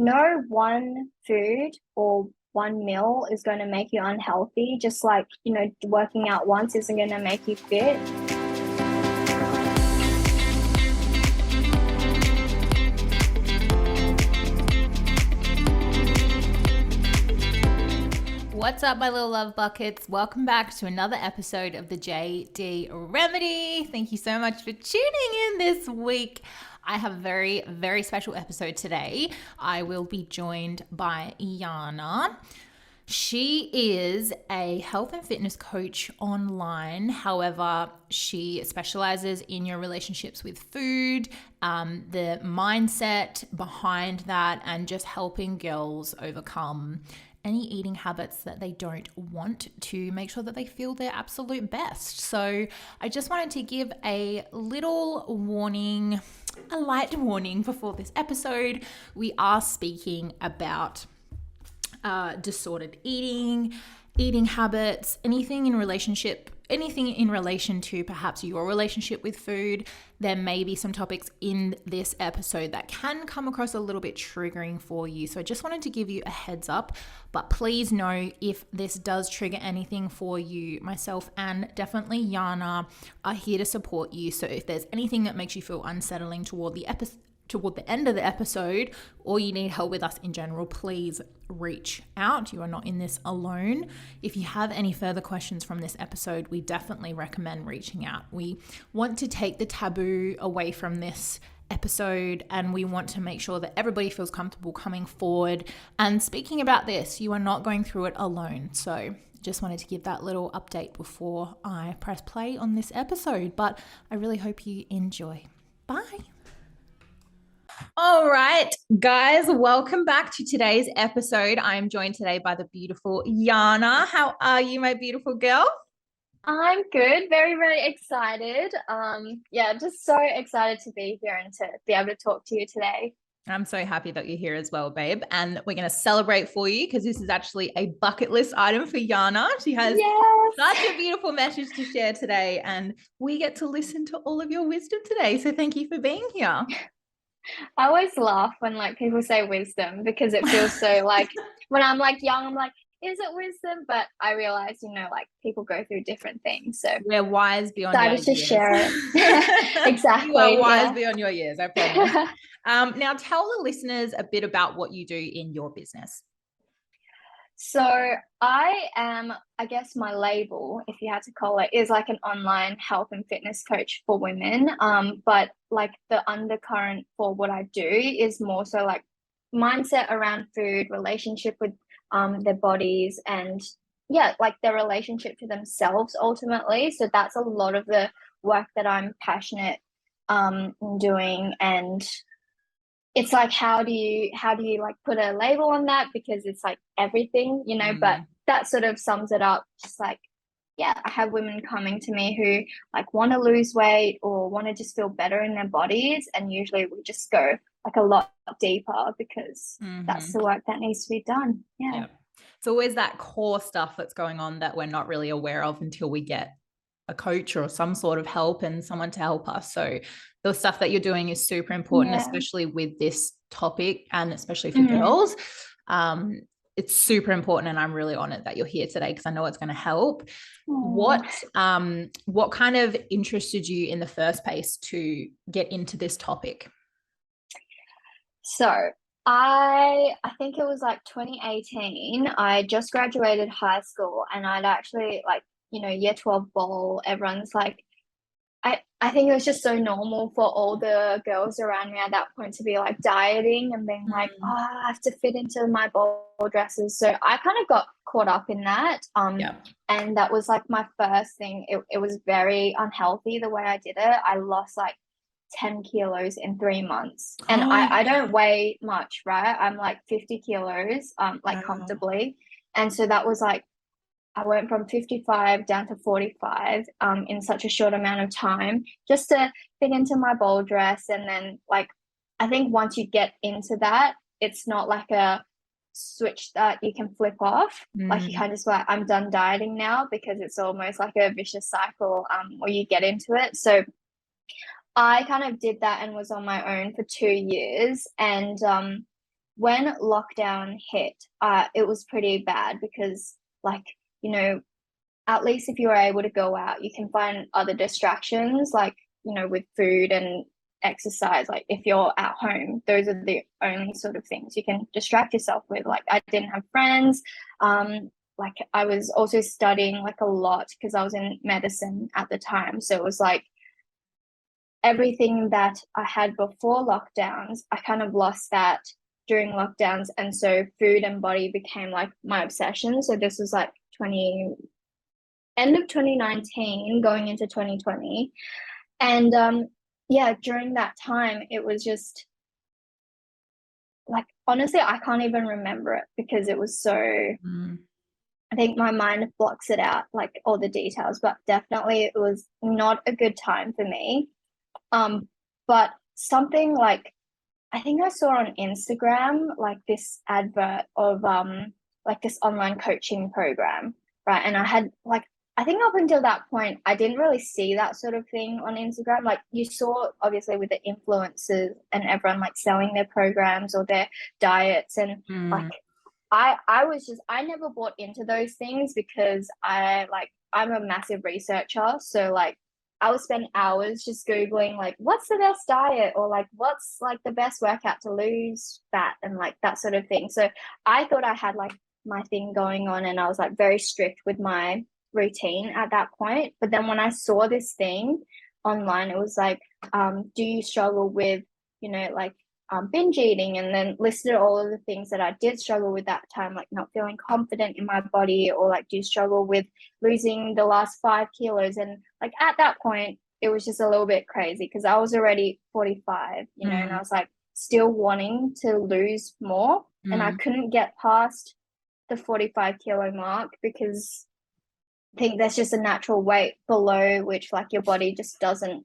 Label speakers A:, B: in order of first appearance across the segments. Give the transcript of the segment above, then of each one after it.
A: no one food or one meal is going to make you unhealthy, just like, working out once isn't going to make you fit.
B: What's up, my little love buckets? Welcome back to another episode of the JD Remedy. Thank you so much for tuning in this week. I have a very, very special episode today. I will be joined by Yana. She is a health and fitness coach online. However, she specializes in your relationships with food, the mindset behind that, and just helping girls overcome any eating habits that they don't want to make sure that they feel their absolute best. So I just wanted to give a little warning, a light warning before this episode. We are speaking about disordered eating habits, anything in relation to perhaps your relationship with food. There may be some topics in this episode that can come across a little bit triggering for you. So I just wanted to give you a heads up, but please know if this does trigger anything for you, myself and definitely Yana are here to support you. So if there's anything that makes you feel unsettling toward the end of the episode, or you need help with us in general, please reach out. You are not in this alone. If you have any further questions from this episode, we definitely recommend reaching out. We want to take the taboo away from this episode, and we want to make sure that everybody feels comfortable coming forward and speaking about this. You are not going through it alone. So just wanted to give that little update before I press play on this episode, but I really hope you enjoy. Bye. All right, guys, welcome back to today's episode. I am joined today by the beautiful Yana. How are you, my beautiful girl?
A: I'm good. Very, very excited. Just so excited to be here and to be able to talk to you today.
B: I'm so happy that you're here as well, babe. And we're going to celebrate for you because this is actually a bucket list item for Yana. She has such a beautiful message to share today, and we get to listen to all of your wisdom today. So thank you for being here.
A: I always laugh when people say wisdom, because it feels so when I'm young, I'm like, is it wisdom? But I realize, people go through different things. So
B: we're wise beyond
A: your
B: years.
A: Just share it. Exactly.
B: You are wise beyond your years, I promise. Now tell the listeners a bit about what you do in your business.
A: So I am, I guess my label, if you had to call it, is like an online health and fitness coach for women. But the undercurrent for what I do is more so mindset around food, relationship with their bodies, and their relationship to themselves ultimately. So that's a lot of the work that I'm passionate in doing. And it's how do you put a label on that, because it's everything, but that sort of sums it up. Just I have women coming to me who want to lose weight or want to just feel better in their bodies, and usually we just go a lot deeper, because that's the work that needs to be done.
B: It's always that core stuff that's going on that we're not really aware of until we get a coach or some sort of help and someone to help us. So the stuff that you're doing is super important, especially with this topic, and especially for girls. It's super important, and I'm really honored that you're here today because I know it's going to help. What kind of interested you in the first place to get into this topic?
A: So I think it was 2018. I just graduated high school, and I'd actually year 12 ball. Everyone's I think it was just so normal for all the girls around me at that point to be dieting and being oh, I have to fit into my ball dresses. So I kind of got caught up in that. And that was my first thing. It was very unhealthy the way I did it. I lost 10 kilos in 3 months. And I don't weigh much, right? I'm 50 kilos, comfortably. And so that was I went from 55 down to 45 in such a short amount of time, just to fit into my ball dress. And then I think once you get into that, it's not a switch that you can flip off. You kind of just I'm done dieting now, because it's almost a vicious cycle where you get into it. So I kind of did that and was on my own for 2 years. And when lockdown hit, it was pretty bad because, like, you know, at least if you are able to go out, you can find other distractions, like, with food and exercise. Like, if you're at home, those are the only sort of things you can distract yourself with. Like, I didn't have friends. Like, I was also studying like a lot because I was in medicine at the time. So it was like everything that I had before lockdowns, I kind of lost that during lockdowns. And so food and body became like my obsession. So this was like end of 2019 going into 2020. And yeah, during that time it was just like, honestly, I can't even remember it because it was so, I think my mind blocks it out, like all the details, but definitely it was not a good time for me. But something like, I think I saw on Instagram like this advert of like this online coaching program, right? And I had like, I think up until that point I didn't really see that sort of thing on Instagram. Like, you saw obviously with the influencers and everyone like selling their programs or their diets, and like I was just, I never bought into those things because I'm a massive researcher. So like I would spend hours just Googling like what's the best diet, or like what's like the best workout to lose fat, and like that sort of thing. So I thought I had like my thing going on, and I was like very strict with my routine at that point. But then when I saw this thing online, it was like, do you struggle with, like binge eating, and then listed all of the things that I did struggle with that time, like not feeling confident in my body, or like, do you struggle with losing the last 5 kilos? And like at that point, it was just a little bit crazy because I was already 45, and I was like still wanting to lose more. And I couldn't get past the 45 kilo mark because I think there's just a natural weight below which like your body just doesn't,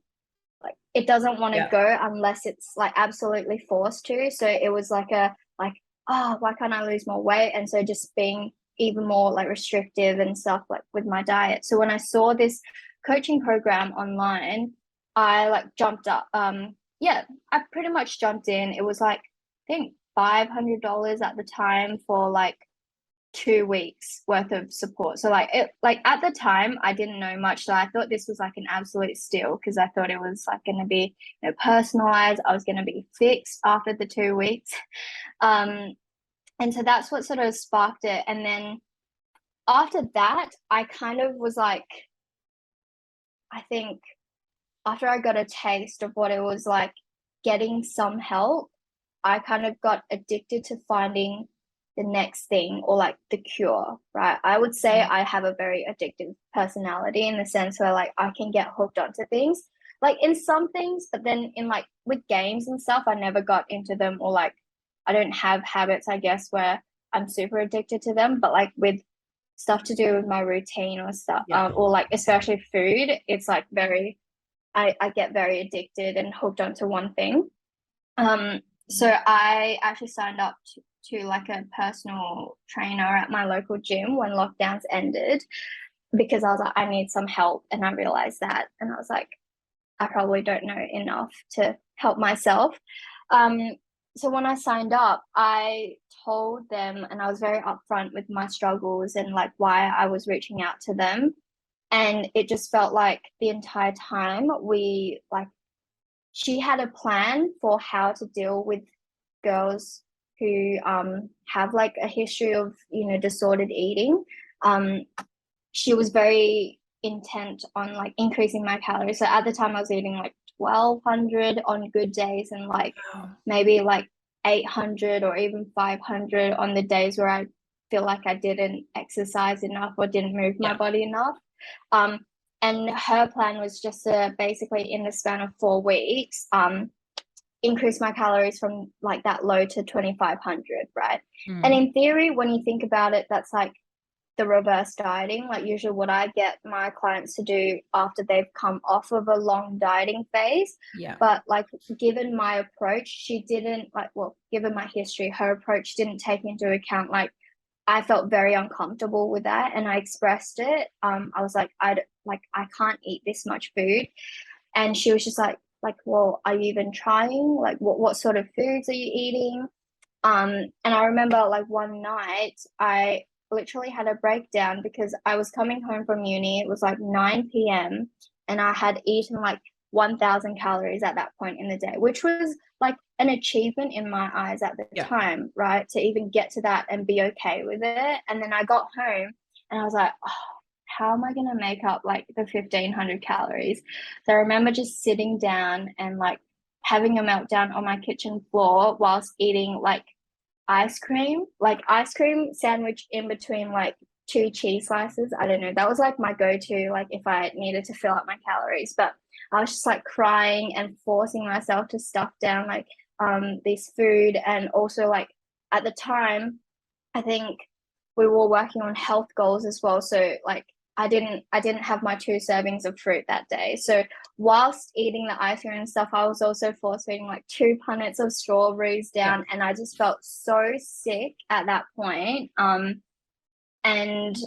A: like, it doesn't want to go unless it's like absolutely forced to. So it was like oh, why can't I lose more weight? And so just being even more like restrictive and stuff like with my diet. So when I saw this coaching program online, I like jumped up. Yeah, I pretty much jumped in. It was like, I think $500 at the time for like 2 weeks worth of support. So like at the time I didn't know much. So I thought this was like an absolute steal because I thought it was like going to be, personalized. I was going to be fixed after the 2 weeks. And so that's what sort of sparked it. And then after that, I kind of was like, I think after I got a taste of what it was like getting some help, I kind of got addicted to finding the next thing, or like the cure, right? I would say I have a very addictive personality in the sense where like I can get hooked onto things, like in some things, but then in like with games and stuff, I never got into them, or like I don't have habits, I guess, where I'm super addicted to them. But like with stuff to do with my routine or stuff, or like especially food, it's like very, I get very addicted and hooked onto one thing. So I actually signed up to like a personal trainer at my local gym when lockdowns ended because I was like, I need some help. And I realized that. And I was like, I probably don't know enough to help myself. So when I signed up, I told them, and I was very upfront with my struggles and like why I was reaching out to them. And it just felt like the entire time she had a plan for how to deal with girls who have like a history of, disordered eating. She was very intent on like increasing my calories. So at the time I was eating like 1,200 on good days, and like maybe like 800 or even 500 on the days where I feel like I didn't exercise enough or didn't move my body enough. And her plan was just to basically in the span of 4 weeks increase my calories from like that low to 2,500, right? And in theory, when you think about it, that's like the reverse dieting, like usually what I get my clients to do after they've come off of a long dieting phase. But like given my approach, she didn't like, well, given my history, her approach didn't take into account like I felt very uncomfortable with that, and I expressed it. I was like, I can't eat this much food. And she was just like, well, are you even trying? Like, what sort of foods are you eating? And I remember like one night I literally had a breakdown because I was coming home from uni. It was like 9 p.m. and I had eaten like 1,000 calories at that point in the day, which was like an achievement in my eyes at the
B: Yeah.
A: time, right? To even get to that and be okay with it. And then I got home and I was like, oh, how am I going to make up like the 1,500 calories? So I remember just sitting down and like having a meltdown on my kitchen floor whilst eating like ice cream sandwich in between like two cheese slices. I don't know. That was like my go-to, like if I needed to fill up my calories. But I was just like crying and forcing myself to stuff down like this food. And also like at the time, I think we were working on health goals as well. So like I didn't have my two servings of fruit that day. So whilst eating the ice cream and stuff, I was also force feeding like two punnets of strawberries
B: Yeah.
A: down, and I just felt so sick at that point. And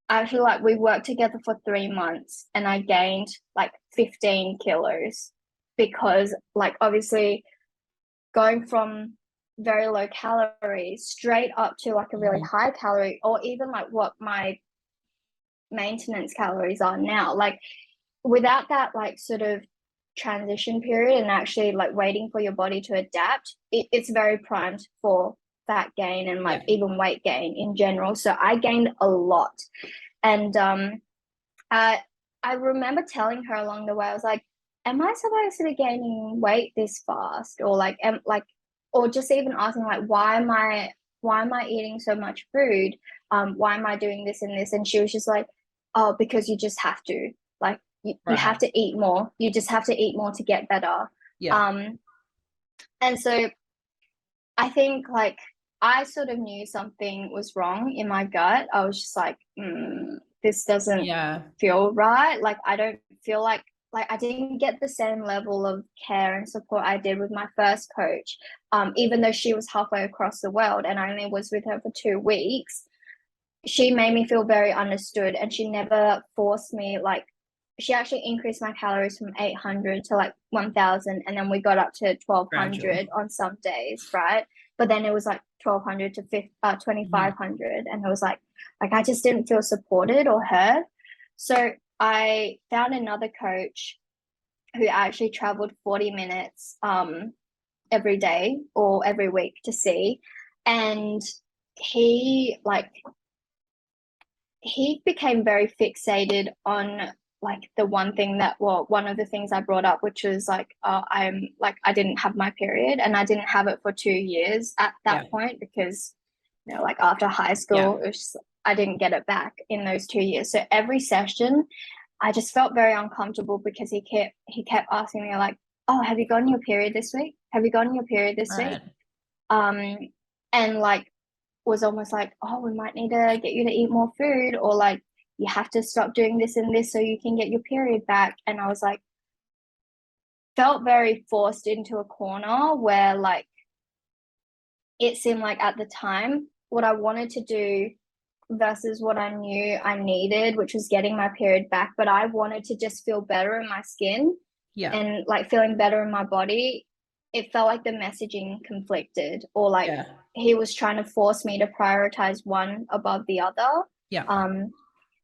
A: I feel like we worked together for 3 months, and I gained like 15 kilos because, like, obviously going from very low calories straight up to like a really
B: Mhm.
A: high calorie, or even like what my maintenance calories are now, like without that like sort of transition period and actually like waiting for your body to adapt, it's very primed for fat gain and like
B: Yeah.
A: even weight gain in general. So I gained a lot. And I I remember telling her along the way, I was like, am I supposed to be gaining weight this fast? Or like or just even asking like why am I eating so much food? Why am I doing this and this? And she was just like, oh, because you just have to. Like you have
B: Right.
A: to eat more. You just have to eat more to get better.
B: Yeah.
A: Um, and so I think like I sort of knew something was wrong in my gut. I was just like, this doesn't
B: Yeah.
A: feel right. Like I don't feel like I didn't get the same level of care and support I did with my first coach. Even though she was halfway across the world and I only was with her for 2 weeks, she made me feel very understood, and she never forced me like she actually increased my calories from 800 to like 1,000, and then we got up to
B: Gradual.
A: 1,200 on some days, right? But then it was like 1,200 to
B: Mhm.
A: 2,500, and it was like I just didn't feel supported or heard. So I found another coach who actually traveled 40 minutes every day or every week to see, and he like he became very fixated on like the one thing that, well, one of the things I brought up, which was like I'm like I didn't have my period, and I didn't have it for 2 years at that
B: Yeah.
A: point because like after high
B: Yeah.
A: school it was just, I didn't get it back in those 2 years. So every session I just felt very uncomfortable because he kept asking me like, oh, have you gotten your period this week? Have you gotten your period this week?
B: Right.
A: um and like was almost like, oh, we might need to get you to eat more food, or like you have to stop doing this and this so you can get your period back. And I was like, felt very forced into a corner where like it seemed like at the time what I wanted to do versus what I knew I needed, which was getting my period back. But I wanted to just feel better in my skin
B: Yeah.
A: and like feeling better in my body. It felt like the messaging conflicted, or like
B: Yeah.
A: he was trying to force me to prioritize one above the other.
B: Yeah.
A: Um,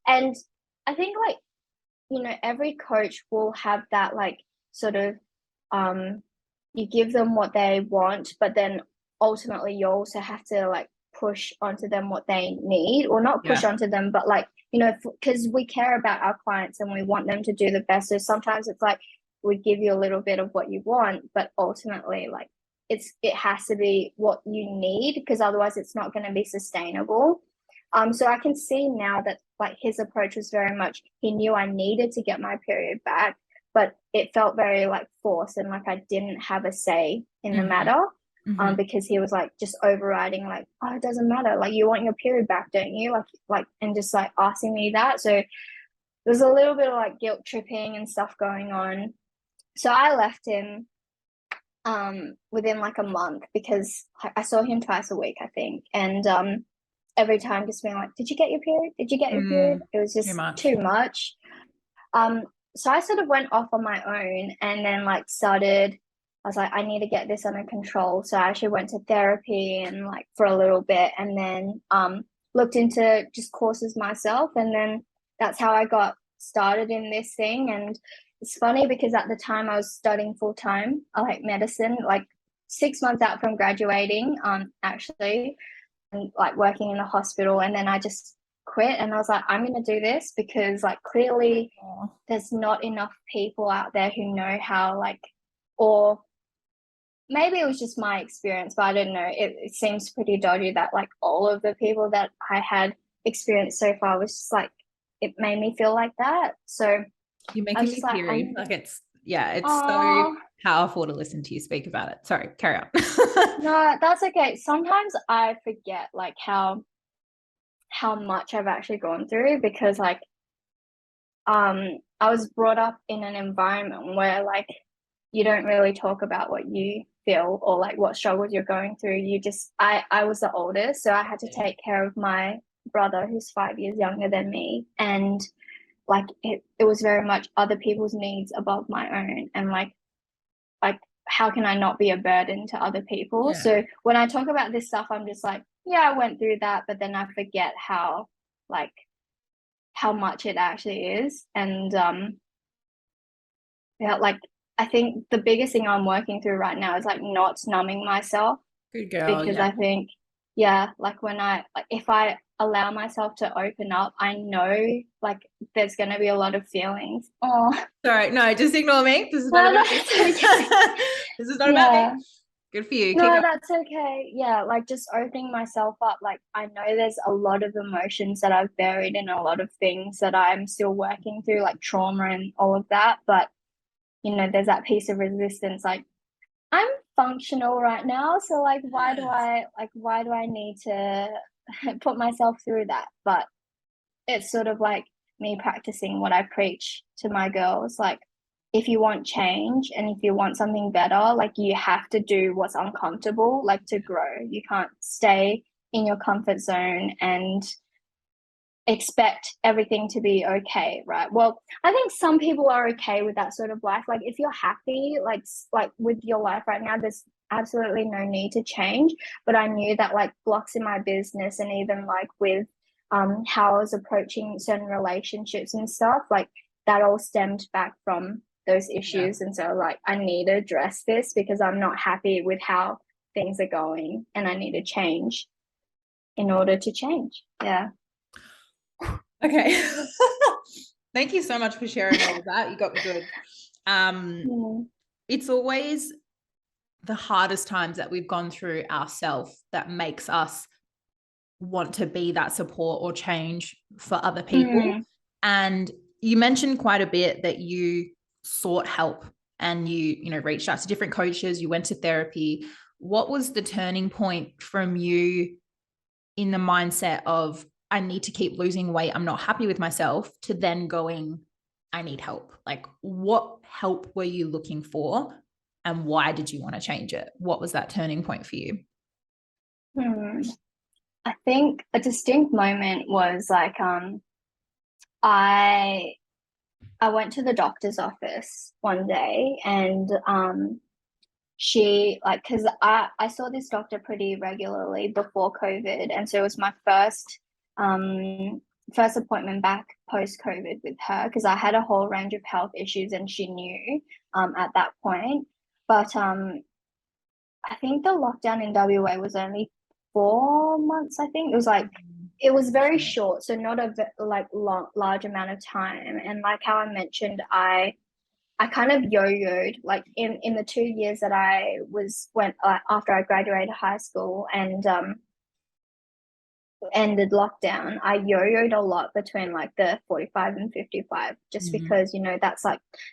A: and I think like, every coach will have that like sort of um you give them what they want, but then ultimately you also have to like push onto them what they need, or not push
B: Yeah.
A: onto them, but like, because we care about our clients and we want them to do the best. So sometimes it's like we give you a little bit of what you want, but ultimately like it has to be what you need, because otherwise it's not going to be sustainable. So I can see now that like his approach was very much, he knew I needed to get my period back, but it felt very like forced and like I didn't have a say in the
B: Hmm.
A: matter.
B: Hmm.
A: Because he was like just overriding, like, oh, it doesn't matter, like you want your period back, don't you, like and just like asking me that. So there's a little bit of like guilt tripping and stuff going on. So I left him within like a month because I saw him twice a week, I think. And every time just being like, did you get your period? Did you get your period?
B: Mm.
A: It was
B: Too
A: just
B: much.
A: too much. Um, so I sort of went off on my own and then like started I was like, I need to get this under control. So I actually went to therapy and like for a little bit, and then looked into just courses myself, and then that's how I got started in this thing. And it's funny because at the time I was studying full time, I like medicine, like 6 months out from graduating, actually, and like working in the hospital, and then I just quit and I was like, I'm gonna do this because like clearly there's not enough people out there who know how, like, or maybe it was just my experience, but I don't know. It seems pretty dodgy that like all of the people that I had experienced so far was just like, it made me feel like that. So
B: You're
A: I
B: making
A: was
B: me
A: just like,
B: teary. Like it's so
A: oh,
B: powerful to listen to you speak about it. Sorry, carry on.
A: no, that's okay. Sometimes I forget like how much I've actually gone through because like I was brought up in an environment where like you don't really talk about what you feel or like what struggles you're going through. You just I was the oldest, so I had to take care of my brother who's 5 years younger than me, and like it was very much other people's needs above my own, and like how can I not be a burden to other people?
B: Yeah.
A: So when I talk about this stuff, I'm just like, yeah, I went through that, but then I forget like how much it actually is. And yeah, like I think the biggest thing I'm working through right now is like not numbing myself,
B: Good girl.
A: because
B: Yeah.
A: I think, yeah, like when like if I allow myself to open up, I know like there's gonna be a lot of feelings. Oh,
B: Sorry. No, just ignore me. This is not
A: no,
B: about me.
A: that's okay.
B: This is not about me.
A: Yeah.
B: Good for you. Keep
A: No,
B: going.
A: that's okay. Yeah, like just opening myself up. Like I know there's a lot of emotions that I've buried and a lot of things that I'm still working through, like trauma and all of that. But there's that piece of resistance. Like I'm functional right now, so like
B: Yes.
A: why do I need to put myself through that? But it's sort of like me practicing what I preach to my girls. Like, if you want change and if you want something better, like you have to do what's uncomfortable, like to grow. You can't stay in your comfort zone and expect everything to be okay, right? Well, I think some people are okay with that sort of life. Like if you're happy, like with your life right now, there's absolutely no need to change. But I knew that like blocks in my business and even like with how I was approaching certain relationships and stuff, like that all stemmed back from those
B: Yeah.
A: issues. And so like I need to address this because I'm not happy with how things are going and I need to change in order to change. Yeah.
B: Okay. Thank you so much for sharing all of that. You got me good.
A: Mm.
B: It's always the hardest times that we've gone through ourselves that makes us want to be that support or change for other people.
A: Mm.
B: And you mentioned quite a bit that you sought help and you reached out to different coaches, you went to therapy. What was the turning point from you in the mindset of I need to keep losing weight, I'm not happy with myself, to then going, I need help? Like, what help were you looking for and why did you want to change it? What was that turning point for you?
A: Hmm. I think a distinct moment was like I I went to the doctor's office one day, and she like because I saw this doctor pretty regularly before COVID, and so it was my first appointment back post COVID with her because I had a whole range of health issues and she knew at that point. But I think the lockdown in WA was only 4 months. I think it was like it was very short, so not a like large amount of time. And like how I mentioned, I kind of yo-yoed like in the 2 years that I was went after I graduated high school and ended lockdown. I yo-yoed a lot between like the 45 and 55, just
B: Mm-hmm.
A: because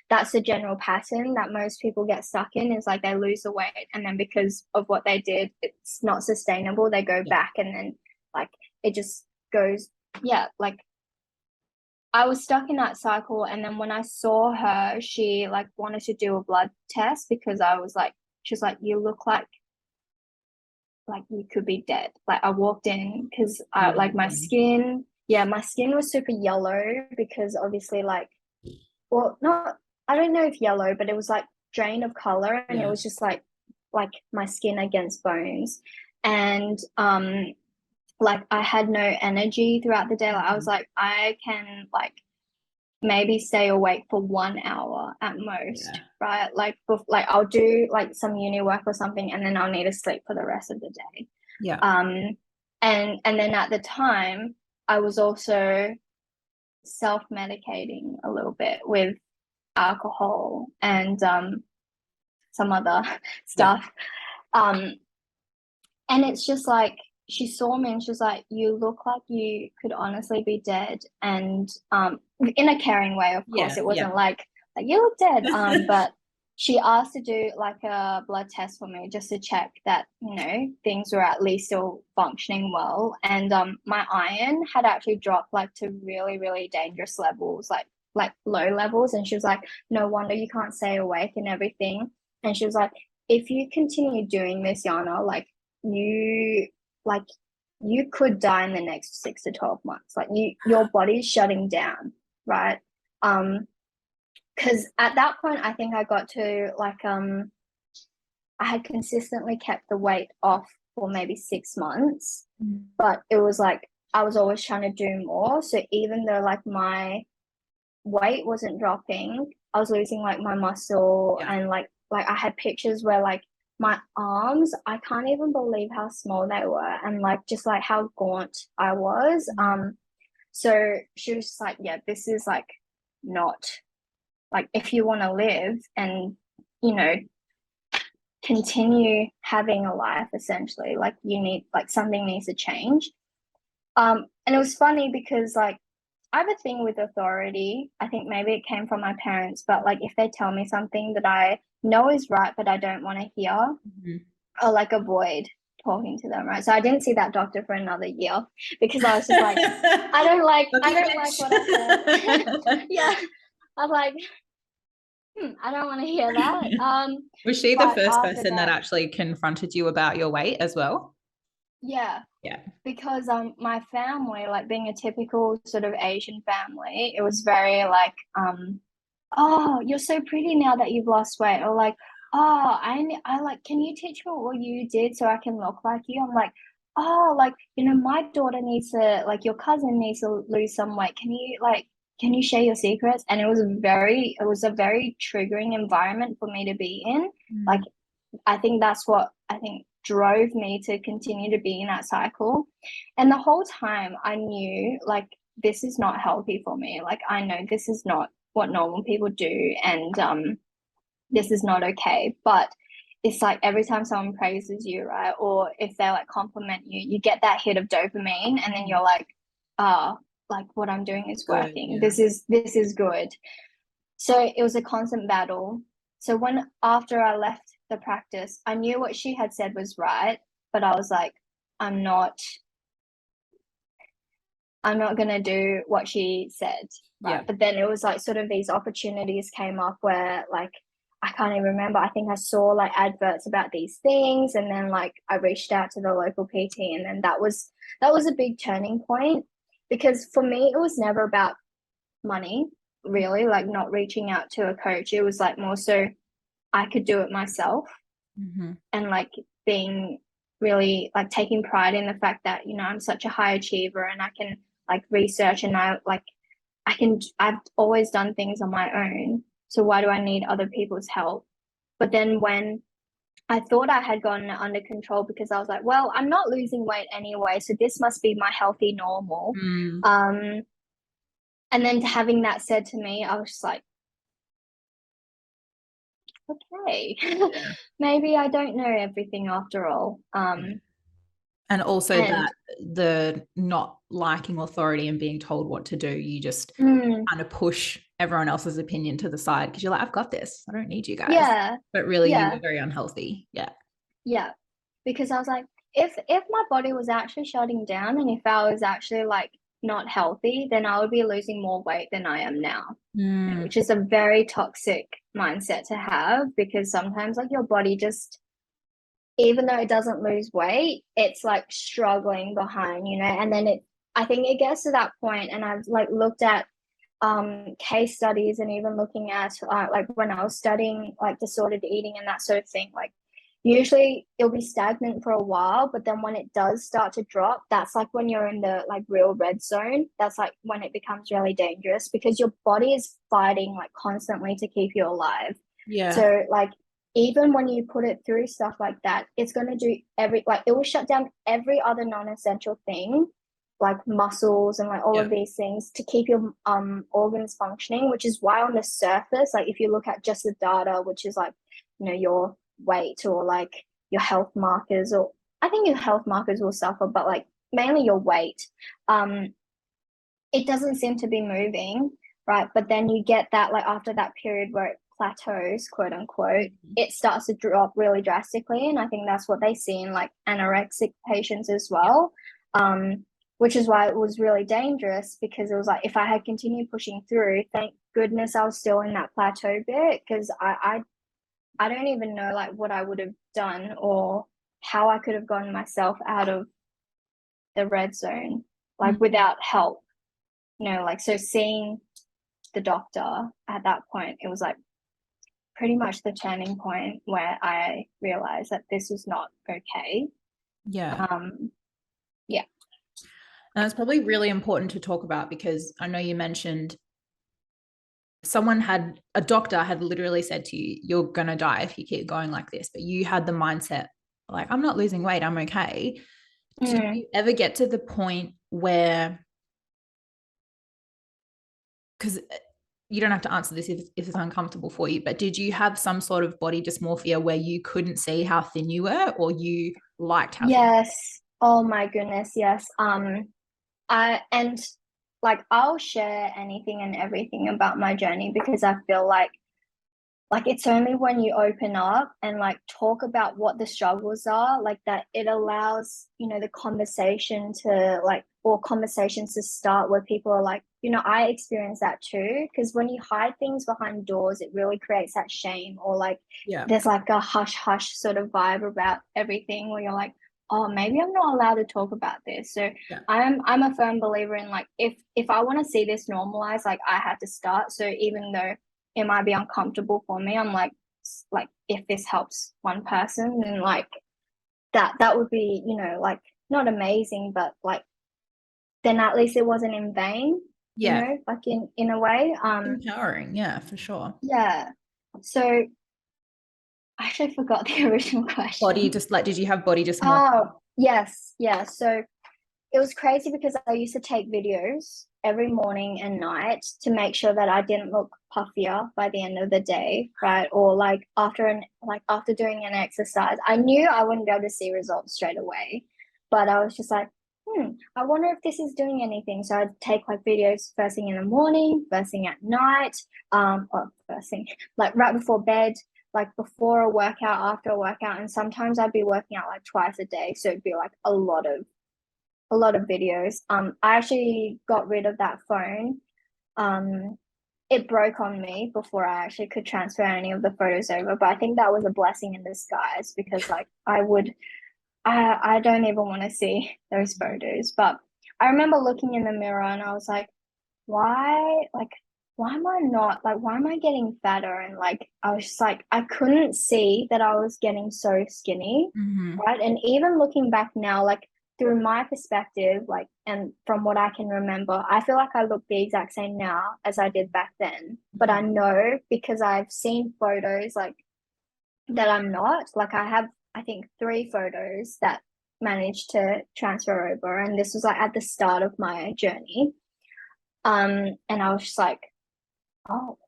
A: that's the general pattern that most people get stuck in, is like they lose the weight and then because of what they did it's not sustainable, they go
B: Yeah.
A: back and then like it just goes. Yeah, like I was stuck in that cycle, and then when I saw her, she like wanted to do a blood test because I was like, she's like, you look like you could be dead. Like I walked in because I like my
B: Really?
A: skin, yeah, my skin was super yellow because obviously like, well, not, I don't know if yellow, but it was like drained of color, and it was just like my skin against bones. And like I had no energy throughout the day. Like I was like, I can like maybe stay awake for 1 hour at most, right? Like I'll do like some uni work or something, and then I'll need to sleep for the rest of the day. And then at the time I was also self-medicating a little bit with alcohol and some other stuff. And it's just like, she saw me and she was like, you look like you could honestly be dead. And in a caring way, of course. It wasn't like you look dead. But she asked to do like a blood test for me just to check that, you know, things were at least still functioning well. And my iron had actually dropped like to really, really dangerous levels, like low levels. And she was like, no wonder you can't stay awake and everything. And she was like, if you continue doing this, Yana, like you could die in the next 6 to 12 months. Like your body's shutting down, right? Because at that point I think I got to like I had consistently kept the weight off for maybe 6 months, but it was like I was always trying to do more. So even though like my weight wasn't dropping, I was losing like my muscle. And like I had pictures where like my arms, I can't even believe how small they were, and like just like how gaunt I was. So she was just like, yeah, this is like not like, if you want to live and, you know, continue having a life, essentially, like you need, like something needs to change. And it was funny because like I have a thing with authority. I think maybe it came from my parents, but like if they tell me something that I know is right but I don't want to hear, I'll like avoid talking to them, right? So I didn't see that doctor for another year because I was just like, I don't like what I heard. I was like, I don't want to hear that.
B: Was she the first person that actually confronted you about your weight as well?
A: Yeah. Because my family, like being a typical sort of Asian family, it was very like oh, you're so pretty now that you've lost weight, or like, oh, I like, can you teach me what you did so I can look like you? I'm like, oh, like, you know, my daughter needs to, like, your cousin needs to lose some weight. Can you share your secrets? And it was a very triggering environment for me to be in. Like, I think that's what I think drove me to continue to be in that cycle. And the whole time I knew like this is not healthy for me. Like I know this is not what normal people do, and this is not okay. But it's like every time someone praises you, right, or if they like compliment you, you get that hit of dopamine, and then you're like, oh, like what I'm doing is working. This is good. So it was a constant battle. So when after I left the practice, I knew what she had said was right, but I was like, I'm not gonna do what she said, right? But then it was like sort of these opportunities came up where like I can't even remember. I think I saw like adverts about these things, and then like I reached out to the local PT, and then that was a big turning point, because for me it was never about money, really, like not reaching out to a coach. It was like more so I could do it myself, and like being really like taking pride in the fact that, you know, I'm such a high achiever and I can like research, and I've always done things on my own. So why do I need other people's help? But then when I thought I had gotten it under control, because I was like, well, I'm not losing weight anyway, so this must be my healthy normal. And then having that said to me, I was just like, okay, maybe I don't know everything after all.
B: And also that the not liking authority and being told what to do, you just kind of push everyone else's opinion to the side because you're like, I've got this. I don't need you guys.
A: Yeah.
B: But really, you were very unhealthy.
A: Yeah. Because I was like, if my body was actually shutting down, and if I was actually like not healthy, then I would be losing more weight than I am now, which is a very toxic mindset to have, because sometimes like your body just, even though it doesn't lose weight, it's like struggling behind, you know. And then I think it gets to that point, and I've like looked at case studies and even looking at like when I was studying like disordered eating and that sort of thing, like usually it'll be stagnant for a while, but then when it does start to drop, that's like when you're in the like real red zone. That's like when it becomes really dangerous because your body is fighting like constantly to keep you alive.
B: Yeah.
A: So like even when you put it through stuff like that, it's going to do every like it will shut down every other non-essential thing like muscles and like all
B: Yeah.
A: of these things to keep your organs functioning, which is why on the surface, like if you look at just the data, which is like, you know, your weight or like your health markers, or I think your health markers will suffer, but like mainly your weight, um, it doesn't seem to be moving, right? But then you get that like after that period where it plateaus, quote unquote, it starts to drop really drastically. And I think that's what they see in like anorexic patients as
B: Yeah.
A: well. Which is why it was really dangerous because it was like if I had continued pushing through, thank goodness I was still in that plateau bit because I don't even know like what I would have done or how I could have gotten myself out of the red zone like
B: Mm.
A: without help. You know, like so seeing the doctor at that point, it was like pretty much the turning point where I realized that this was not okay.
B: Yeah.
A: Um, yeah.
B: And it's probably really important to talk about because I know you mentioned a doctor had literally said to you, you're going to die if you keep going like this. But you had the mindset, like, I'm not losing weight, I'm okay. Did
A: Mm.
B: you ever get to the point where, because you don't have to answer this if it's uncomfortable for you, but did you have some sort of body dysmorphia where you couldn't see how thin you were or you liked how thin?
A: Yes. Oh my goodness, yes. I and like I'll share anything and everything about my journey because I feel like it's only when you open up and like talk about what the struggles are like that it allows you know the conversation to like or conversations to start where people are like you know I experience that too because when you hide things behind doors it really creates that shame or like
B: Yeah.
A: there's like a hush hush sort of vibe about everything where you're like oh maybe I'm not allowed to talk about this so
B: Yeah.
A: I'm a firm believer in like if I want to see this normalized like I had to start so even though it might be uncomfortable for me. I'm like if this helps one person, then like that would be, you know, like not amazing, but like then at least it wasn't in vain, you
B: Yeah.
A: know, like in a way.
B: Empowering. Yeah, for sure.
A: Yeah. So I actually forgot the original
B: Body
A: question.
B: just like, did you have body dysmorphia?
A: Oh, yes, yeah. So it was crazy because I used to take videos every morning and night to make sure that I didn't look puffier by the end of the day, right? Or like after doing an exercise, I knew I wouldn't be able to see results straight away, but I was just like, I wonder if this is doing anything. So I'd take like videos first thing in the morning, first thing at night, or first thing like right before bed, like before a workout, after a workout, and sometimes I'd be working out like twice a day, so it'd be like a lot of videos. I actually got rid of that phone. Um, it broke on me before I actually could transfer any of the photos over. But I think that was a blessing in disguise because like I don't even want to see those photos. But I remember looking in the mirror and I was like, why why am I not like why am I getting fatter? And like I was just like I couldn't see that I was getting so skinny,
B: Mm-hmm.
A: right? And even looking back now, like through my perspective, like and from what I can remember, I feel like I look the exact same now as I did back then. But I know because I've seen photos like that I'm not. Like I have I think three photos that managed to transfer over and this was like at the start of my journey. And I was just like, oh,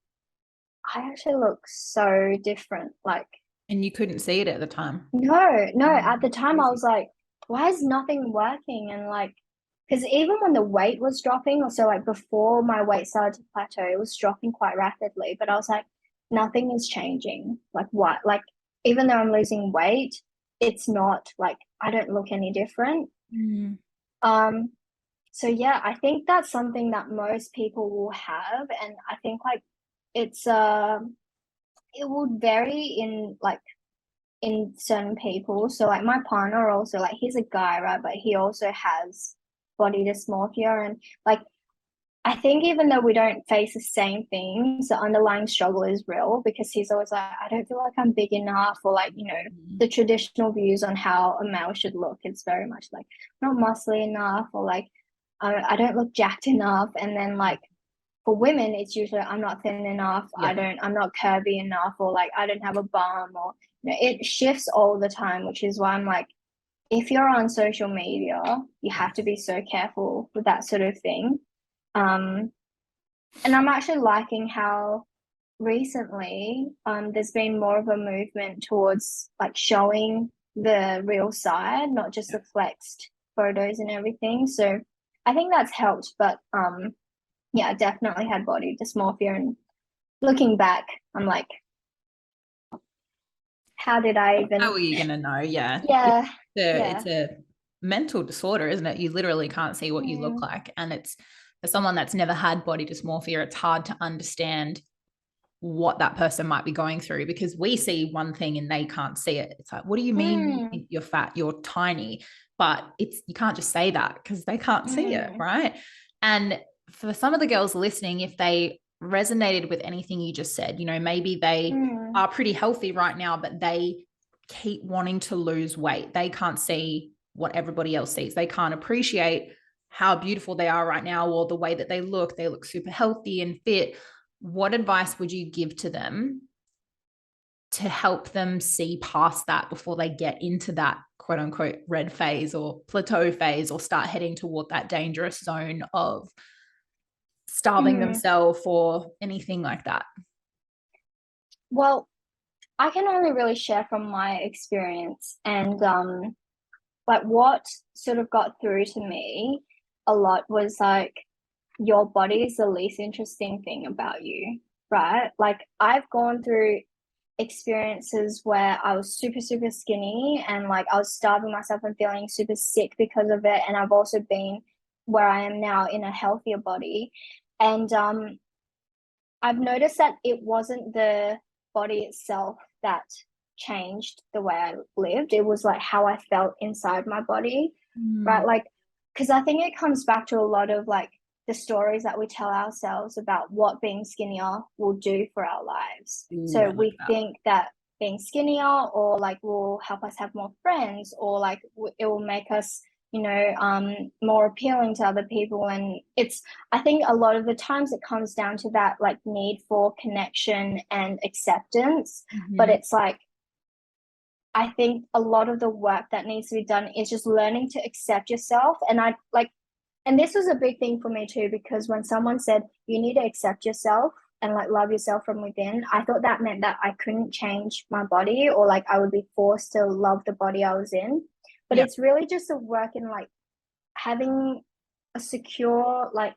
A: I actually look so different. Like,
B: And you couldn't see it at the time.
A: no, at the
B: Mm,
A: time I
B: crazy.
A: was like, why is nothing working? And like, because even when the weight was dropping, or so like before my weight started to plateau, it was dropping quite rapidly. But I was like, nothing is changing. Like, what? Like, even though I'm losing weight, it's not like I don't look any different.
B: Mm.
A: Um, so yeah, I think that's something that most people will have, and I think like it's it would vary in like in certain people. So like my partner also like he's a guy, right? But he also has body dysmorphia and like I think even though we don't face the same things, the underlying struggle is real because he's always like, I don't feel like I'm big enough, or like,
B: Mm.
A: the traditional views on how a male should look. It's very much like not muscly enough, or like I don't look jacked enough. And then like for women, it's usually I'm not thin enough,
B: Yeah.
A: I'm not curvy enough, or like I don't have a bum, or it shifts all the time, which is why I'm like, if you're on social media, you have to be so careful with that sort of thing. Um, and I'm actually liking how recently there's been more of a movement towards like showing the real side, not just
B: Yeah.
A: the flexed photos and everything. So I think that's helped. But yeah, I definitely had body dysmorphia. And looking back, I'm like, how did I
B: How
A: even?
B: are you going to know? Yeah.
A: Yeah,
B: It's
A: yeah.
B: a mental disorder, isn't it? You literally can't see what you look
A: Mm,
B: like. And it's for someone that's never had body dysmorphia, it's hard to understand what that person might be going through because we see one thing and they can't see it. It's like, what do you mean you
A: mm,
B: think you're fat? You're tiny. But it's you can't just say that because they can't see it,
A: mm,
B: right? And for some of the girls listening, if they resonated with anything you just said, maybe they
A: mm,
B: are pretty healthy right now, but they keep wanting to lose weight. They can't see what everybody else sees. They can't appreciate how beautiful they are right now or the way that they look. They look super healthy and fit. What advice would you give to them to help them see past that before they get into that quote unquote red phase or plateau phase or start heading toward that dangerous zone of starving
A: mm.
B: themselves or anything like that?
A: Well, I can only really share from my experience, and like what sort of got through to me a lot was like your body is the least interesting thing about you, right? Like I've gone through experiences where I was super, super skinny and like I was starving myself and feeling super sick because of it. And I've also been where I am now in a healthier body. And I've noticed that it wasn't the body itself that changed the way I lived. It was like how I felt inside my body, right?
B: Mm.
A: Like, because I think it comes back to a lot of like the stories that we tell ourselves about what being skinnier will do for our lives.
B: Ooh,
A: So
B: I like
A: we
B: that.
A: think that being skinnier or like will help us have more friends, or like it will make us, more appealing to other people. And I think a lot of the times it comes down to that like need for connection and acceptance. But
B: Mm-hmm.
A: it's like, I think a lot of the work that needs to be done is just learning to accept yourself. And I like, and this was a big thing for me too, because when someone said you need to accept yourself and like love yourself from within, I thought that meant that I couldn't change my body, or like I would be forced to love the body I was in. But
B: Yeah.
A: it's really just a work in like having a secure, like,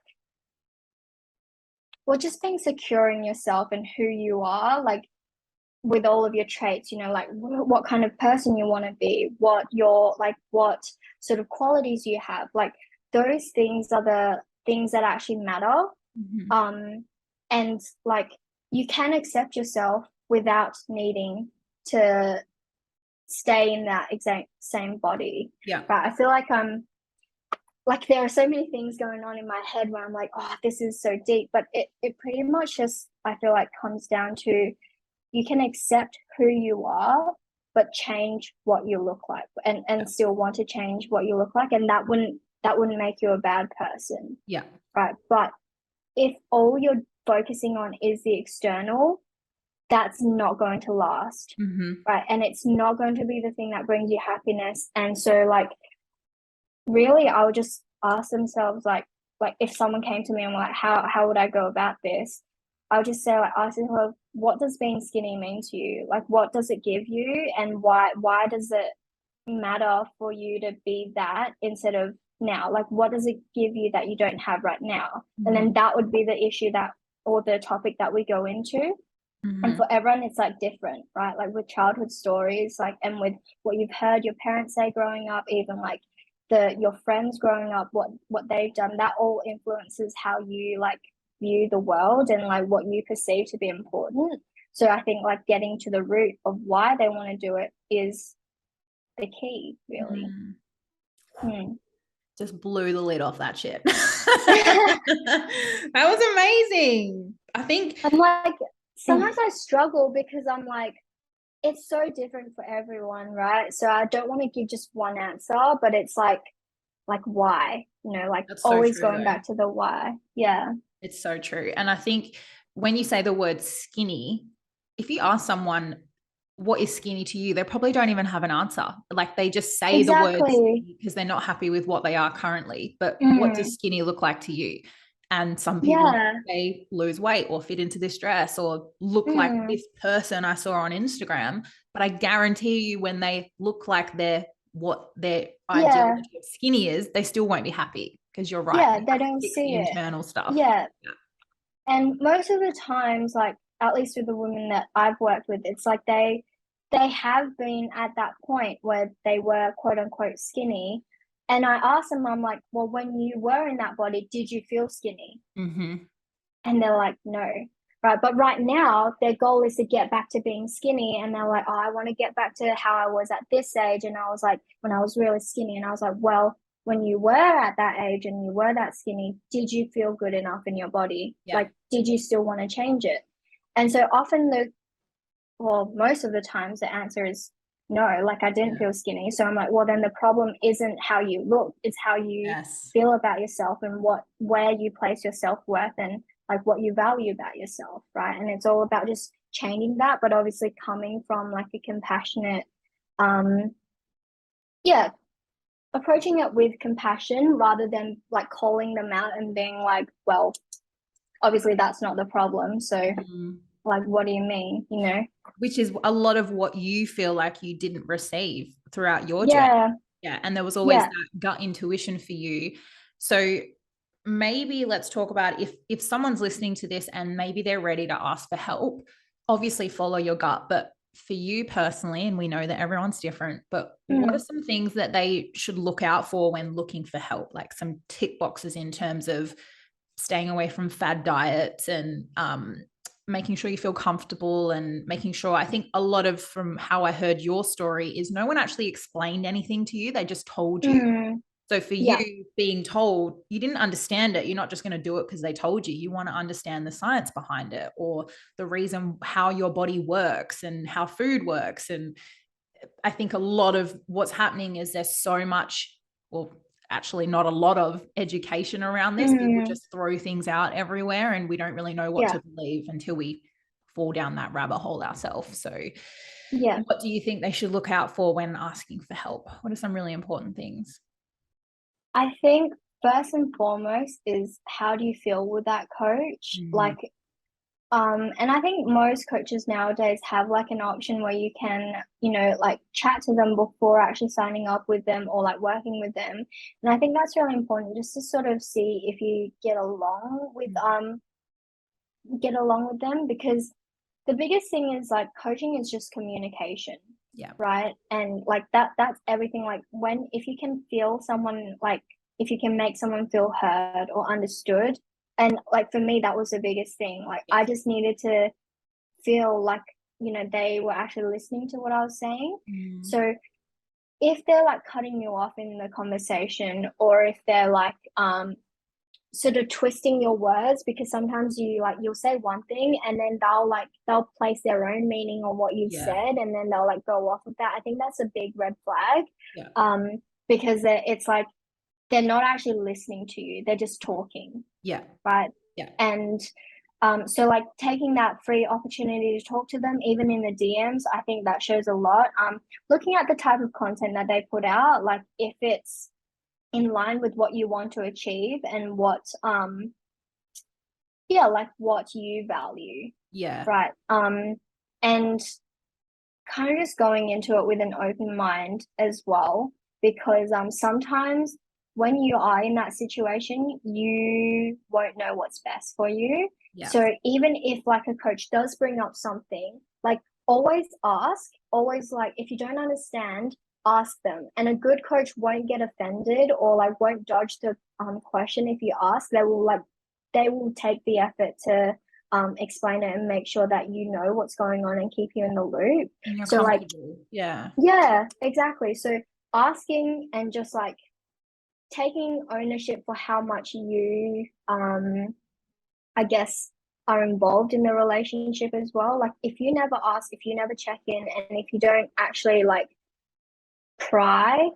A: well, just being secure in yourself and who you are, like with all of your traits, like what kind of person you want to be, what sort of qualities you have. Like those things are the things that actually matter.
B: Mm-hmm.
A: Um, and like you can accept yourself without needing to stay in that exact same body.
B: Yeah.
A: Right. I feel like I'm like there are so many things going on in my head where I'm like, oh, this is so deep. But it pretty much just I feel like comes down to you can accept who you are, but change what you look like,
B: Yeah.
A: and still want to change what you look like. And that wouldn't make you a bad person.
B: Yeah.
A: Right. But if all you're focusing on is the external, that's not going to last.
B: Mm-hmm.
A: Right. And it's not going to be the thing that brings you happiness. And so like really I would just ask themselves like if someone came to me and were like, how would I go about this? I would just say like ask yourself, what does being skinny mean to you? Like what does it give you, and why does it matter for you to be that instead of now? Like what does it give you that you don't have right now? And
B: Mm-hmm.
A: then that would be the issue that, or the topic that we go into. And
B: Mm-hmm.
A: for everyone it's like different, right? Like with childhood stories, like, and with what you've heard your parents say growing up, even like your friends growing up, what they've done, that all influences how you like view the world and like what you perceive to be important. So I think like getting to the root of why they want to do it is the key, really.
B: Mm.
A: Hmm.
B: just blew the lid off that shit. That was amazing. I think
A: I'm like, sometimes I struggle because I'm like, it's so different for everyone, right? So I don't want to give just one answer, but it's like why? Like
B: that's so
A: always
B: true
A: going
B: though.
A: back to the why. Yeah.
B: It's so true. And I think when you say the word skinny, if you ask someone what is skinny to you, they probably don't even have an answer. Like they just say the word
A: Exactly.
B: skinny because they're not happy with what they are currently. But what does
A: Mm.
B: skinny look like to you? And some people
A: Yeah.
B: say lose weight or fit into this dress or look like
A: Mm.
B: this person I saw on Instagram. But I guarantee you, when they look like they're what their
A: Yeah.
B: ideology of skinny is, they still won't be happy because you're right.
A: Yeah,
B: You
A: they
B: have to
A: don't
B: fix the
A: see it.
B: internal stuff.
A: Yeah. And most of the times, like at least with the women that I've worked with, it's like they have been at that point where they were quote unquote skinny. And I asked them, I'm like, well, when you were in that body, did you feel skinny?
B: Mm-hmm.
A: And they're like, no. Right. But right now, their goal is to get back to being skinny. And they're like, oh, I want to get back to how I was at this age. And I was like, when I was really skinny. And I was like, well, when you were at that age and you were that skinny, did you feel good enough in your body?
B: Yeah.
A: Like, did you still want to change it? And so often well, most of the times the answer is no, like I didn't
B: Yeah.
A: feel skinny. So I'm like, well, then the problem isn't how you look, it's how you
B: Yes.
A: feel about yourself and where you place your self-worth and like what you value about yourself, right? And it's all about just changing that, but obviously coming from like a compassionate, um, yeah, approaching it with compassion rather than like calling them out and being like, well, obviously that's not the problem. So
B: Mm.
A: like, what do you mean,
B: Which is a lot of what you feel like you didn't receive throughout your journey.
A: Yeah,
B: Yeah. And there was always
A: yeah.
B: that gut intuition for you. So maybe let's talk about if someone's listening to this and maybe they're ready to ask for help, obviously follow your gut. But for you personally, and we know that everyone's different, but what are
A: Mm.
B: some things that they should look out for when looking for help? Like some tick boxes in terms of staying away from fad diets and making sure you feel comfortable and making sure. I think a lot of, from how I heard your story, is no one actually explained anything to you. They just told you.
A: Mm.
B: So for
A: Yeah.
B: you being told, you didn't understand it. You're not just going to do it because they told you. You want to understand the science behind it or the reason how your body works and how food works. And I think a lot of what's happening is there's so much, well, actually not a lot of education around this. People
A: Mm.
B: just throw things out everywhere and we don't really know what
A: Yeah.
B: to believe until we fall down that rabbit hole ourselves. So
A: Yeah.
B: what do you think they should look out for when asking for help? What are some really important things?
A: I think first and foremost is how do you feel with that coach?
B: Mm,
A: Like, and I think most coaches nowadays have like an option where you can, like chat to them before actually signing up with them or like working with them. And I think that's really important just to sort of see if you get along with them because the biggest thing is like coaching is just communication,
B: yeah.
A: right? And like that's everything. Like when if you can feel someone like if you can make someone feel heard or understood, and like for me that was the biggest thing. Like
B: Yeah.
A: I just needed to feel like they were actually listening to what I was saying.
B: Mm,
A: So if they're like cutting you off in the conversation or if they're like sort of twisting your words because sometimes you'll say one thing and then they'll place their own meaning on what you've
B: yeah.
A: said and then they'll like go off of that. I think that's a big red flag.
B: Yeah.
A: Because it's like they're not actually listening to you, they're just talking,
B: Yeah.
A: right?
B: Yeah.
A: And so like taking that free opportunity to talk to them even in the DMs, I think that shows a lot. Looking at the type of content that they put out, like if it's in line with what you want to achieve and like what you value,
B: Yeah.
A: right? And kind of just going into it with an open mind as well because sometimes when you are in that situation you won't know what's best for you.
B: Yeah.
A: So even if like a coach does bring up something, like always ask, always like if you don't understand, ask them. And a good coach won't get offended or like won't dodge the question. If you ask, they will take the effort to explain it and make sure that you know what's going on and keep you in the loop.
B: And you're
A: So like
B: comfortable. Yeah.
A: yeah, exactly. So asking and just like taking ownership for how much you I guess are involved in the relationship as well. Like if you never ask, if you never check in, and if you don't actually like pry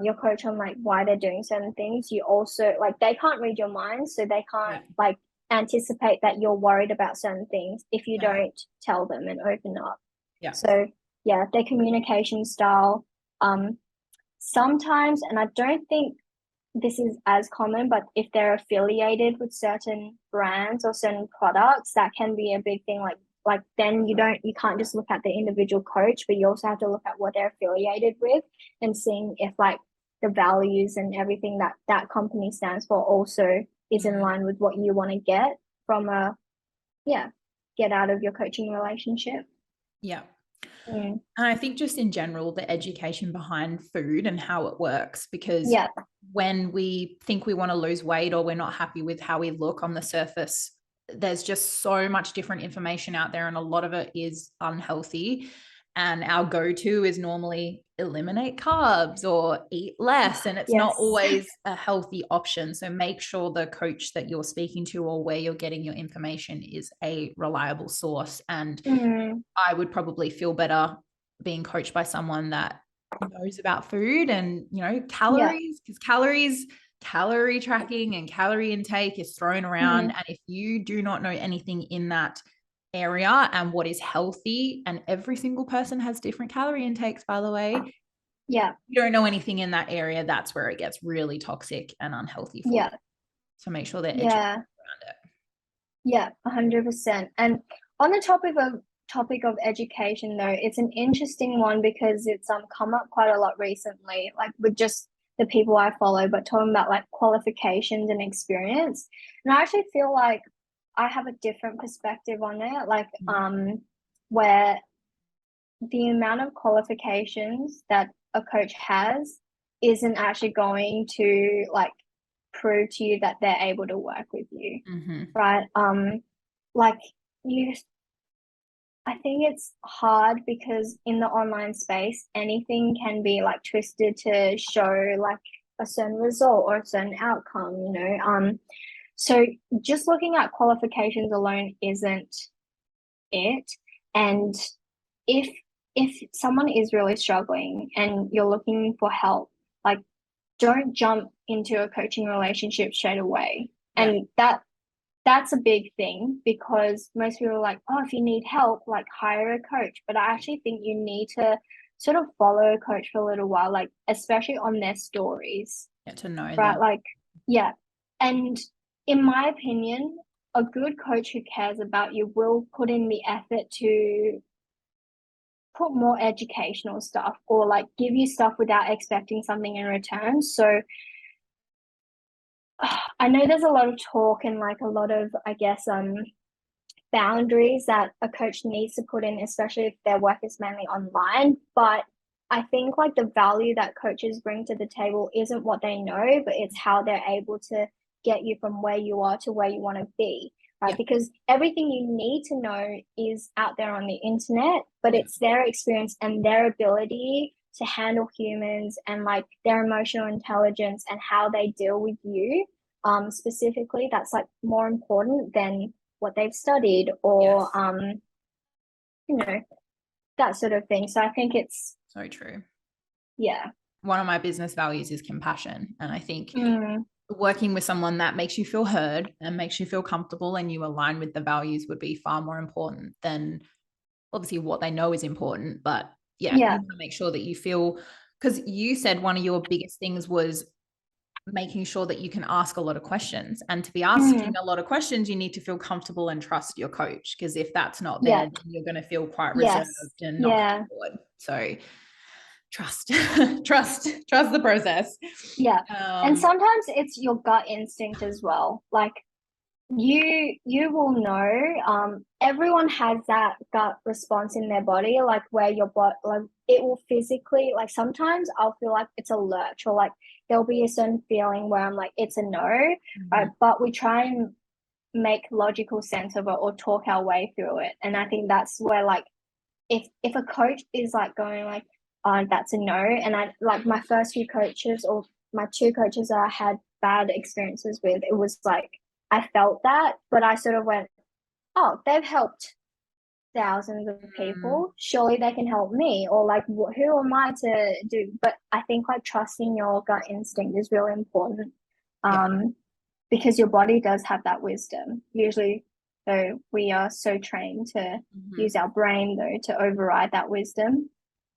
A: your coach on like why they're doing certain things, you also like they can't read your mind, so they can't like anticipate that you're worried about certain things if you don't tell them and open up. So yeah, their communication style sometimes, and I don't think this is as common, but if they're affiliated with certain brands or certain products, that can be a big thing. Like then you can't just look at the individual coach, but you also have to look at what they're affiliated with and seeing if like the values and everything that that company stands for also is in line with what you want to get from get out of your coaching relationship.
B: Yeah. And I think just in general, the education behind food and how it works, because when we think we want to lose weight or we're not happy with how we look on the surface, there's just so much different information out there, and a lot of it is unhealthy. And our go-to is normally eliminate carbs or eat less, and it's not always a healthy option. So make sure the coach that you're speaking to or where you're getting your information is a reliable source. And I would probably feel better being coached by someone that knows about food and, you know, calories, because calorie tracking and calorie intake is thrown around. And if you do not know anything in that area and what is healthy, and every single person has different calorie intakes, by the way, you don't know anything in that area, that's where it gets really toxic and unhealthy for you. So make sure they're educated around it.
A: 100%. And on the topic of education though, it's an interesting one because it's come up quite a lot recently, like with just the people I follow, but talking about like qualifications and experience. And I actually feel like I have a different perspective on it, like where the amount of qualifications that a coach has isn't actually going to like prove to you that they're able to work with you, right? Like I think it's hard because in the online space, anything can be like twisted to show like a certain result or a certain outcome, you know. So just looking at qualifications alone isn't it. And if someone is really struggling and you're looking for help, like don't jump into a coaching relationship straight away. And that's a big thing, because most people are like, oh, if you need help, like hire a coach. But I actually think you need to sort of follow a coach for a little while, like especially on their stories.
B: Get to know
A: right?
B: them.
A: Like, and in my opinion, a good coach who cares about you will put in the effort to put more educational stuff or like give you stuff without expecting something in return. So I know there's a lot of talk and like a lot of, I guess, boundaries that a coach needs to put in, especially if their work is mainly online. But I think like the value that coaches bring to the table isn't what they know, but it's how they're able to get you from where you are to where you want to be, right? Because everything you need to know is out there on the internet, but it's their experience and their ability to handle humans and like their emotional intelligence and how they deal with you specifically, that's like more important than what they've studied or you know, that sort of thing. So I think it's
B: so true.
A: One
B: of my business values is compassion, and I think working with someone that makes you feel heard and makes you feel comfortable and you align with the values would be far more important than obviously what they know is important. But you want to make sure that you feel, because you said one of your biggest things was making sure that you can ask a lot of questions, and to be asking a lot of questions, you need to feel comfortable and trust your coach, because if that's not there, then you're going to feel quite reserved and not forward. So trust the process.
A: And sometimes it's your gut instinct as well. Like you will know, everyone has that gut response in their body, like where your body, like it will physically, like sometimes I'll feel like it's a lurch, or like there'll be a certain feeling where I'm like it's a no, right? But we try and make logical sense of it or talk our way through it. And I think that's where like if a coach is like going like, that's a no, and I like my first few coaches or my two coaches that I had bad experiences with, it was like I felt that, but I sort of went, oh, they've helped thousands of
B: Mm,
A: people, surely they can help me, or like who am I to do? But I think like trusting your gut instinct is really important,
B: yeah.
A: because your body does have that wisdom usually, though we are so trained to
B: Mhm.
A: use our brain though to override that wisdom.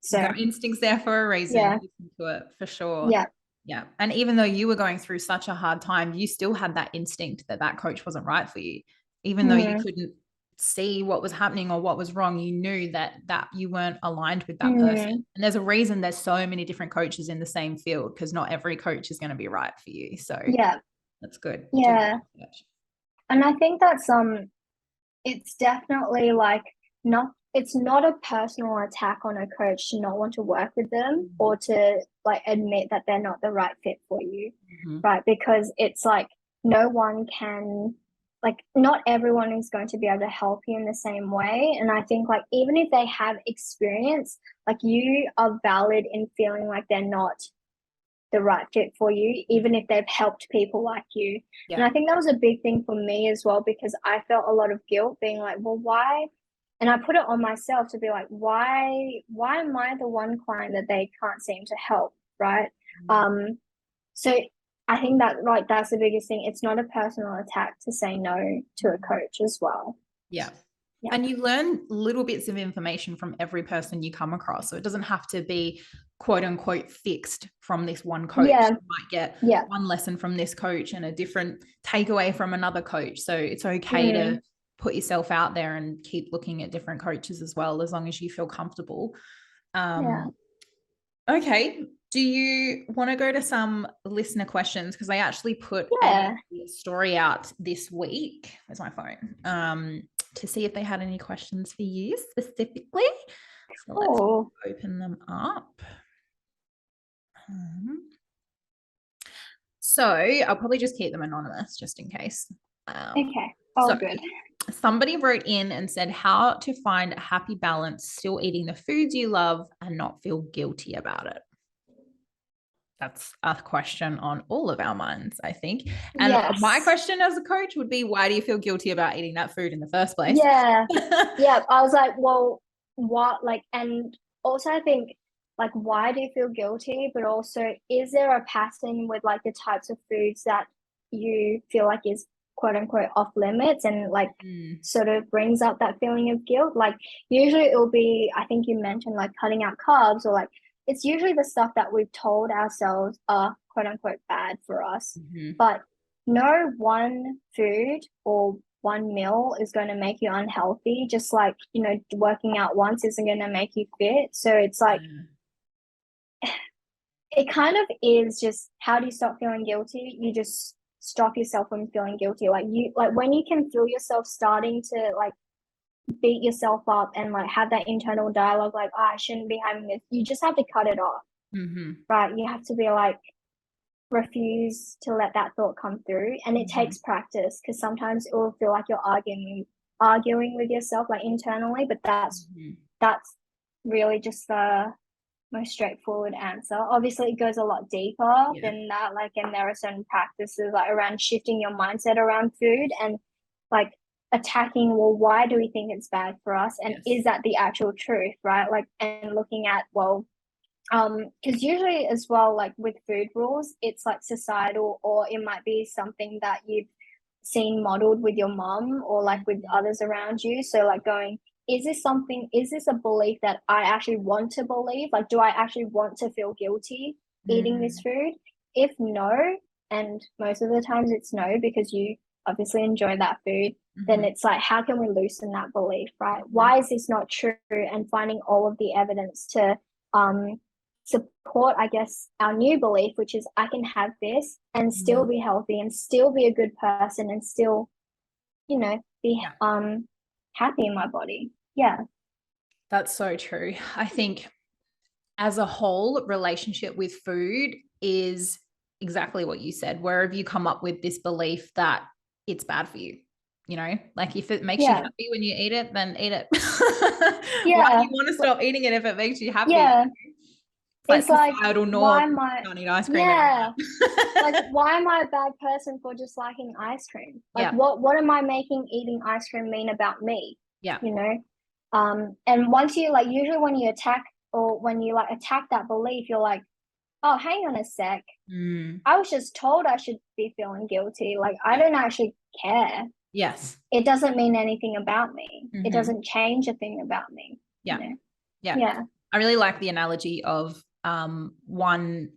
A: So
B: Gut instinct's there for a reason.
A: yeah,
B: Listen to it for sure.
A: yeah,
B: Yeah. And even though you were going through such a hard time, you still had that instinct that that coach wasn't right for you. Even though you
A: mm,
B: couldn't see what was happening or what was wrong, you knew that you weren't aligned with that person.
A: mm,
B: And there's a reason there's so many different coaches in the same field, because not every coach is going to be right for you. So
A: yeah,
B: that's good. Do the
A: yeah.
B: research.
A: And I think that's it's definitely like not it's not a personal attack on a coach to not want to work with them
B: Mhm.
A: or to like admit that they're not the right fit for you,
B: Mhm.
A: right? Because it's like no one can, like not everyone is going to be able to help you in the same way. And I think like even if they have experience, like you are valid in feeling like they're not the right fit for you, even if they've helped people like you. And
B: Yeah.
A: I think that was a big thing for me as well, because I felt a lot of guilt being like, well, why? And I put it on myself to be like, why am I the one client that they can't seem to help? Right. Um, so I think that like that's the biggest thing. It's not a personal attack to say no to a coach as well.
B: Yeah.
A: Yeah.
B: And you learn little bits of information from every person you come across. So it doesn't have to be quote unquote fixed from this one coach.
A: Yeah.
B: You might get
A: Yeah.
B: one lesson from this coach and a different takeaway from another coach. So it's okay to
A: Mm,
B: put yourself out there and keep looking at different coaches as well, as long as you feel comfortable.
A: yeah.
B: Okay. Do you want to go to some listener questions? Because I actually put a
A: Yeah.
B: story out this week. Where's my phone? To see if they had any questions for you specifically. So let's
A: Cool.
B: open them up. So I'll probably just keep them anonymous just in case.
A: Okay. All
B: So
A: good.
B: somebody wrote in and said how to find a happy balance, still eating the foods you love and not feel guilty about it. That's a question on all of our minds, I think. And my
A: Yes.
B: question as a coach would be, why do you feel guilty about eating that food in the first place?
A: Yeah. Yeah. I was like, well, what, like, and also I think, like, why do you feel guilty? But also, is there a pattern with like the types of foods that you feel like is quote unquote off limits and like
B: Mm,
A: sort of brings up that feeling of guilt? Like, usually it will be, I think you mentioned like cutting out carbs, or like, it's usually the stuff that we've told ourselves are quote unquote bad for us.
B: mhm.
A: But no one food or one meal is going to make you unhealthy, just like, working out once isn't going to make you fit. So it's like,
B: Yeah.
A: it kind of is just, how do you stop feeling guilty? You just stop yourself from feeling guilty. Like when you can feel yourself starting to like beat yourself up and like have that internal dialogue, like, oh, I shouldn't be having this, you just have to cut it off,
B: Mhm,
A: right? You have to be like, refuse to let that thought come through. And it
B: mhm,
A: takes practice, because sometimes it will feel like you're arguing with yourself like internally, but
B: mhm.
A: that's really just the most straightforward answer. Obviously it goes a lot deeper
B: Yeah.
A: than that, like, and there are certain practices like around shifting your mindset around food and like attacking, well, why do we think it's bad for us, and
B: Yes.
A: is that the actual truth, right? Like, and looking at, well, because usually as well, like with food rules, it's like societal, or it might be something that you've seen modeled with your mom or like with
B: Mhm,
A: others around you. So like going, is this a belief that I actually want to believe? Like, do I actually want to feel guilty eating this
B: mhm,
A: food? If no, and most of the times it's no, because you obviously enjoy that food, then
B: mhm,
A: it's like, how can we loosen that belief, right?
B: mhm.
A: Why is this not true? And finding all of the evidence to um support, I guess, our new belief, which is I can have this and still
B: Mhm.
A: be healthy and still be a good person and still, be
B: Yeah,
A: happy in my body. Yeah.
B: that's so true. I think as a whole, relationship with food is exactly what you said. Where have you come up with this belief that it's bad for you? Like if it makes you
A: Yeah.
B: happy when you eat it, then eat it. Why do
A: Yeah.
B: you want to stop eating it if it makes you happy?
A: Yeah.
B: like
A: It's like,
B: societal
A: why
B: norm.
A: am I,
B: Can't eat ice cream
A: yeah, like,
B: anymore.
A: why am I a bad person for just liking ice cream? Like,
B: Yeah.
A: what am I making eating ice cream mean about me?
B: Yeah.
A: You know? And once you like, usually when you attack or when you like attack that belief, you're like, oh, hang on a sec.
B: Mm.
A: I was just told I should be feeling guilty. Like, I
B: Yeah.
A: don't actually care.
B: Yes.
A: It doesn't mean anything about me. It
B: Mm-hmm.
A: doesn't change a thing about me.
B: Yeah.
A: You know?
B: Yeah.
A: Yeah.
B: I really like the analogy of one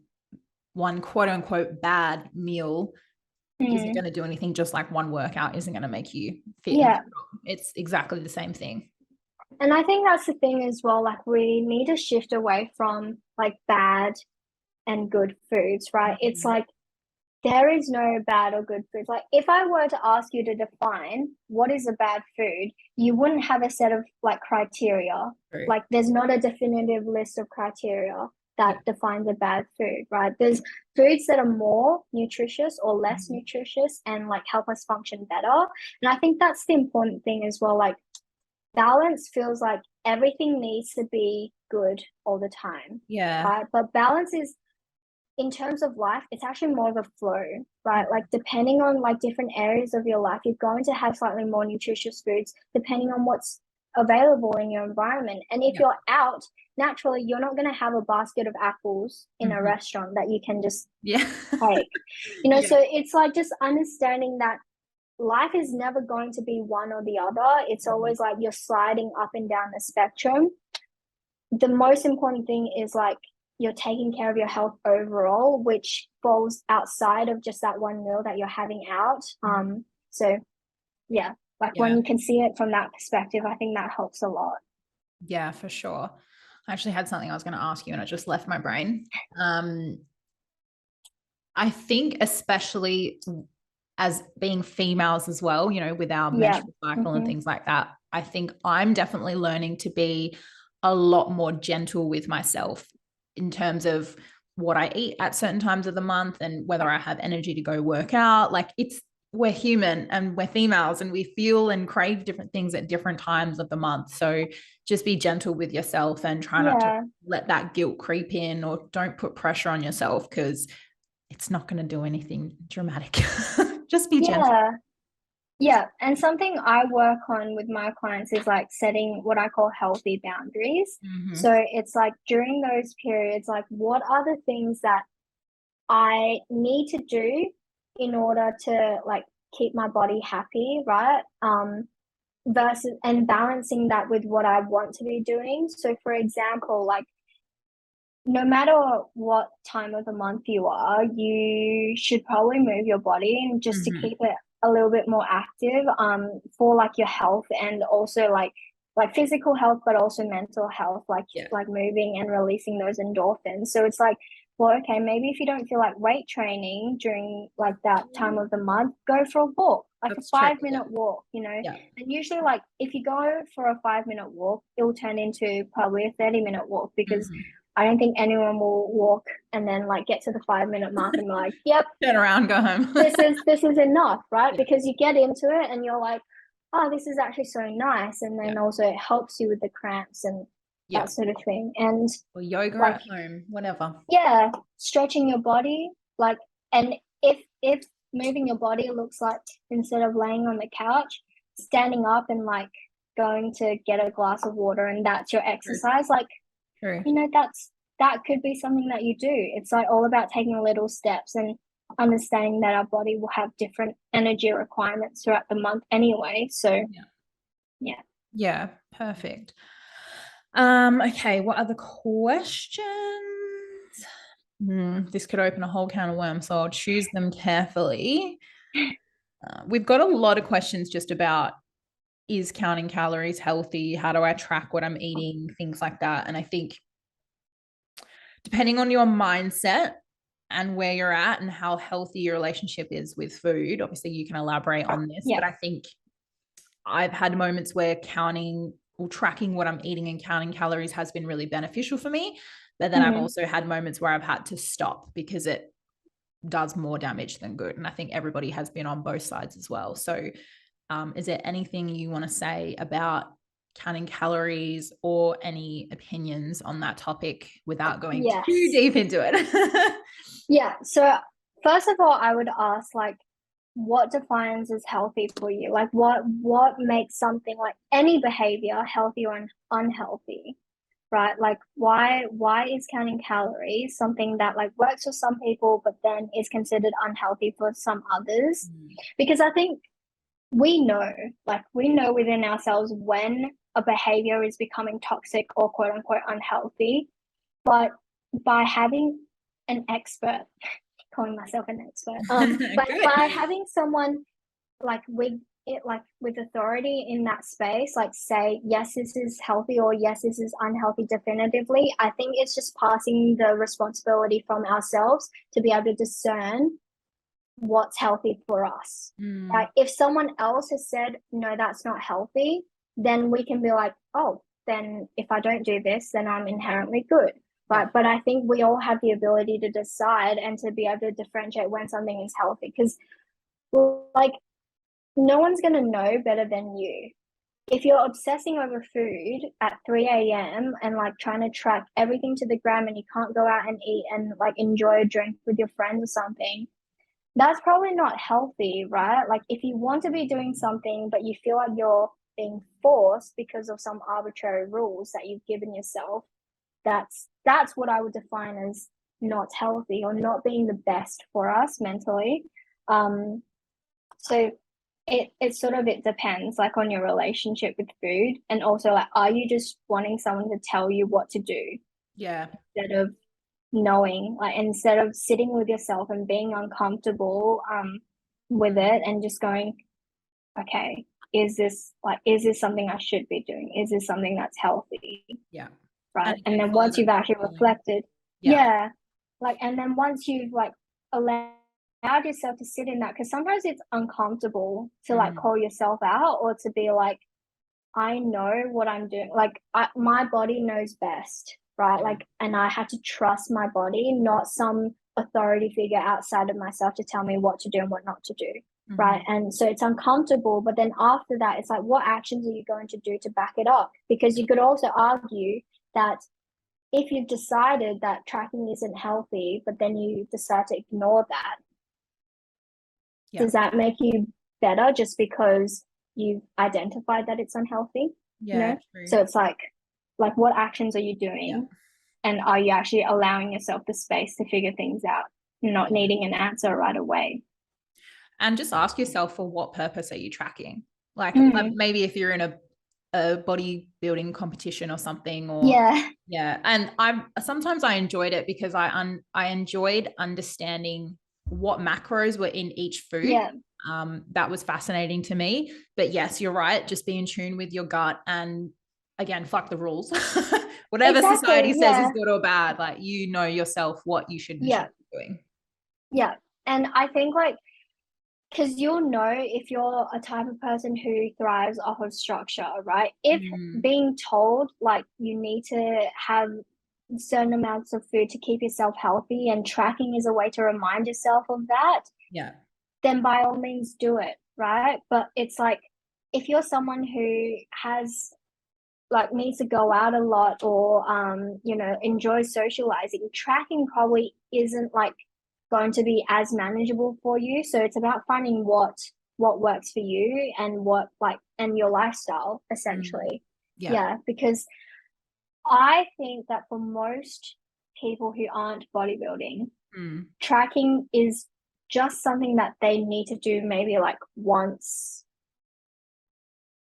B: quote unquote bad meal isn't
A: Mm.
B: going to do anything, just like one workout isn't going to make you fit and
A: Yeah.
B: strong. It's exactly the same thing.
A: And I think that's the thing as well. Like, we need to shift away from like bad and good foods, right? It's
B: Mm-hmm.
A: like there is no bad or good foods. Like, if I were to ask you to define what is a bad food, you wouldn't have a set of like criteria.
B: True.
A: Like, there's not a definitive list of criteria
B: Yeah.
A: that defines a bad food, right? There's foods that are more nutritious or less
B: Mm-hmm.
A: nutritious and like help us function better. And I think that's the important thing as well. Like, balance feels like everything needs to be good all the time,
B: Yeah.
A: right? But balance is, in terms of life, it's actually more of a flow, right? Like, depending on like different areas of your life, you're going to have slightly more nutritious foods depending on what's available in your environment. And if
B: Yeah.
A: you're out, naturally, you're not going to have a basket of apples in a
B: Mm-hmm.
A: restaurant that you can just
B: Yeah.
A: take, you know?
B: Yeah.
A: So it's like just understanding that life is never going to be one or the other. It's
B: Mm-hmm.
A: always like you're sliding up and down the spectrum. The most important thing is like you're taking care of your health overall, which falls outside of just that one meal that you're having out.
B: Mm-hmm.
A: So yeah, like when
B: Yeah.
A: you can see it from that perspective, I think that helps a lot.
B: Yeah, for sure. I actually had something I was going to ask you and it just left my brain. Um, I think especially as being females as well, you know, with our
A: Yeah.
B: menstrual cycle and
A: Mm-hmm.
B: things like that, I think I'm definitely learning to be a lot more gentle with myself in terms of what I eat at certain times of the month and whether I have energy to go work out. Like, we're human and we're females and we feel and crave different things at different times of the month. So just be gentle with yourself and try not to
A: Yeah.
B: let that guilt creep in, or don't put pressure on yourself because it's not going to do anything dramatic. Just be gentle.
A: Yeah. Yeah, and something I work on with my clients is like setting what I call healthy boundaries.
B: Mm-hmm.
A: So it's like during those periods, like what are the things that I need to do in order to like keep my body happy, right? Versus and balancing that with what I want to be doing. So for example, like no matter what time of the month you are, you should probably move your body and just to
B: Mm-hmm.
A: keep it a little bit more active for like your health and also like physical health but also mental health,
B: Yeah.
A: like moving and releasing those endorphins. So it's like, well, okay, maybe if you don't feel like weight training during like that time of the month, go for a walk, like a
B: That's true.
A: 5 minute walk, you know.
B: Yeah.
A: And usually like if you go for a 5 minute walk, it will turn into probably a 30 minute walk because
B: Mm-hmm.
A: I don't think anyone will walk and then like get to the 5 minute mark and be like, yep,
B: Turn around, go home.
A: this is enough, right?
B: Yeah.
A: Because you get into it and you're like, oh, this is actually so nice. And
B: Yeah.
A: then also it helps you with the cramps and
B: Yeah.
A: that sort of thing. And
B: Or yoga
A: like,
B: at home, whatever.
A: yeah, stretching your body, like, and if moving your body looks like instead of laying on the couch, standing up and like going to get a glass of water and that's your
B: True.
A: exercise, like,
B: True.
A: you know, that could be something that you do. It's like all about taking little steps and understanding that our body will have different energy requirements throughout the month anyway. So
B: Yeah.
A: yeah.
B: Yeah. Perfect. Okay, what other questions? This could open a whole can of worms, so I'll choose them carefully. We've got a lot of questions just about, is counting calories healthy? How do I track what I'm eating? Things like that. And I think depending on your mindset and where you're at and how healthy your relationship is with food, obviously you can elaborate on this,
A: Yeah.
B: but I think I've had moments where counting or tracking what I'm eating and counting calories has been really beneficial for me. But then I've also had moments where I've had to stop because it does more damage than good. And I think everybody has been on both sides as well. So is there anything you want to say about counting calories or any opinions on that topic without going too
A: Yes.
B: deep into it?
A: Yeah. So first of all, I would ask like what defines as healthy for you? Like what makes something like any behavior healthy or unhealthy? Right? Like why is counting calories something that like works for some people but then is considered unhealthy for some others? Because I think we know within ourselves when a behavior is becoming toxic or quote unquote unhealthy, but by having an expert, calling myself an expert, but
B: Good.
A: by having someone like with it, like with authority in that space, like say, yes, this is healthy or yes, this is unhealthy definitively, I think it's just passing the responsibility from ourselves to be able to discern what's healthy for us. Like if someone else has said, no, that's not healthy, then we can be like, oh, then if I don't do this, then I'm inherently good. Right.
B: Yeah.
A: But I think we all have the ability to decide and to be able to differentiate when something is healthy because, like, no one's going to know better than you. If you're obsessing over food at 3 a.m. and like trying to track everything to the gram and you can't go out and eat and like enjoy a drink with your friends or something, that's probably not healthy, right? Like if you want to be doing something, but you feel like you're being forced because of some arbitrary rules that you've given yourself, that's what I would define as not healthy or not being the best for us mentally. So it sort of it depends like on your relationship with food and also like are you just wanting someone to tell you what to do
B: Yeah.
A: instead of knowing like instead of sitting with yourself and being uncomfortable with it and just going okay, is this something I should be doing, is this something that's healthy,
B: Yeah.
A: right?
B: And
A: And
B: again,
A: then
B: follow
A: once
B: that
A: you've actually
B: feeling.
A: reflected,
B: Yeah.
A: yeah, like and then once you've like allowed yourself to sit in that because sometimes it's uncomfortable to like call yourself out or to be like I know what I'm doing. Like my body knows best, right?
B: Yeah.
A: Like, and I have to trust my body, not some authority figure outside of myself to tell me what to do and what not to do, right? And so it's uncomfortable. But then after that, it's like, what actions are you going to do to back it up? Because you could also argue that if you've decided that tracking isn't healthy, but then you decide to ignore that,
B: Yeah.
A: does that make you better just because you've identified that it's unhealthy? You
B: Yeah.
A: know?
B: True.
A: So it's like what actions are you
B: Yeah.
A: doing? And are you actually allowing yourself the space to figure things out, not
B: Yeah.
A: needing an answer right away?
B: And just ask yourself, for what purpose are you tracking? Like
A: Mm,
B: maybe if you're in a bodybuilding competition or something, or
A: yeah.
B: yeah. And I enjoyed it because I enjoyed understanding what macros were in each food.
A: Yeah.
B: That was fascinating to me. But yes, you're right. Just be in tune with your gut, and again, fuck the rules. Whatever society
A: Exactly.
B: says is
A: Yeah.
B: good or bad, like you know yourself what you should and
A: Yeah.
B: shouldn't be doing.
A: Yeah. And I think like because you'll know if you're a type of person who thrives off of structure, right? If being told like you need to have certain amounts of food to keep yourself healthy and tracking is a way to remind yourself of that,
B: Yeah.
A: then by all means do it, right? But it's like if you're someone who has like needs to go out a lot or you know enjoys socializing, tracking probably isn't like going to be as manageable for you, so it's about finding what works for you and what like and your lifestyle essentially.
B: Yeah.
A: Yeah, because I think that for most people who aren't bodybuilding, tracking is just something that they need to do maybe like once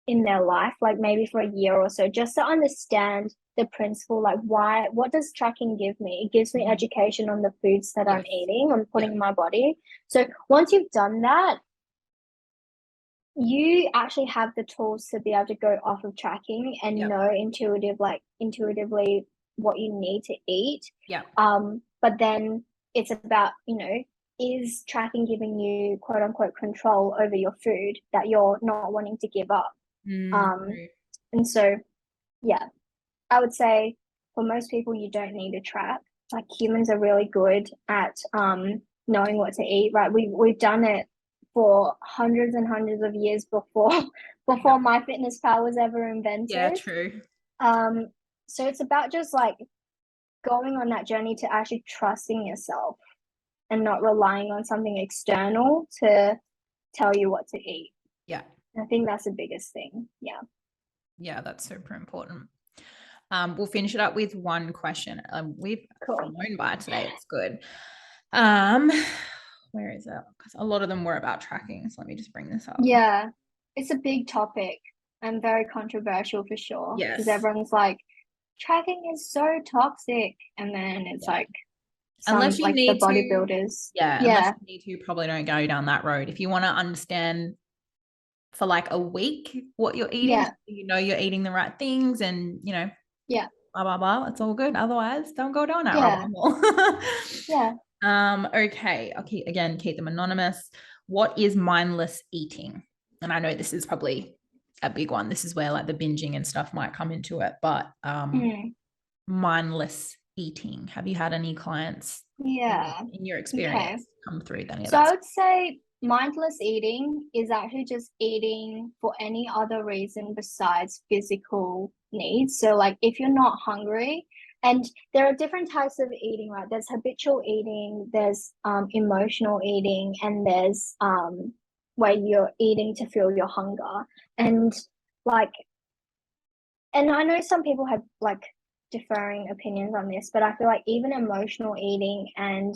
A: in their life, like maybe for a year or so, just to understand the principle, like what does tracking give me? It gives me education on the foods that I'm
B: Yes.
A: eating, I'm putting
B: Yeah.
A: in my body. So once you've done that, you actually have the tools to be able to go off of tracking and
B: Yeah.
A: know intuitively what you need to eat.
B: Yeah.
A: But then it's about, you know, is tracking giving you quote unquote control over your food that you're not wanting to give up? Um,
B: True.
A: and so, yeah, I would say for most people, you don't need to track. Like humans are really good at knowing what to eat, right? We've done it for hundreds and hundreds of years before MyFitnessPal was ever
B: Yeah,
A: invented.
B: true.
A: So it's about just like going on that journey to actually trusting yourself and not relying on something external to tell you what to eat.
B: Yeah.
A: I think that's the biggest thing. Yeah.
B: Yeah, that's super important. We'll finish it up with one question. We've flown by today. It's good. Where is it? Because a lot of them were about tracking. So let me just bring this up.
A: Yeah. It's a big topic and very controversial for sure.
B: Yes.
A: Because everyone's like, tracking is so toxic. And then it's like,
B: unless you
A: like
B: need
A: the bodybuilders.
B: unless you need to, probably don't go down that road. If you want to understand for like a week what you're eating, so you're eating the right things, and blah blah blah, it's all good. Otherwise, don't go down that rabbit hole. Okay, again, keep them anonymous. What is mindless eating? And I know this is probably a big one. This is where like the binging and stuff might come into it, but mindless eating, have you had any clients in your experience come through then?
A: So I would say mindless eating is actually just eating for any other reason besides physical needs. So like if you're not hungry, and there are different types of eating, right? There's habitual eating, there's emotional eating, and there's where you're eating to feel your hunger. And I know some people have like differing opinions on this, but I feel like even emotional eating and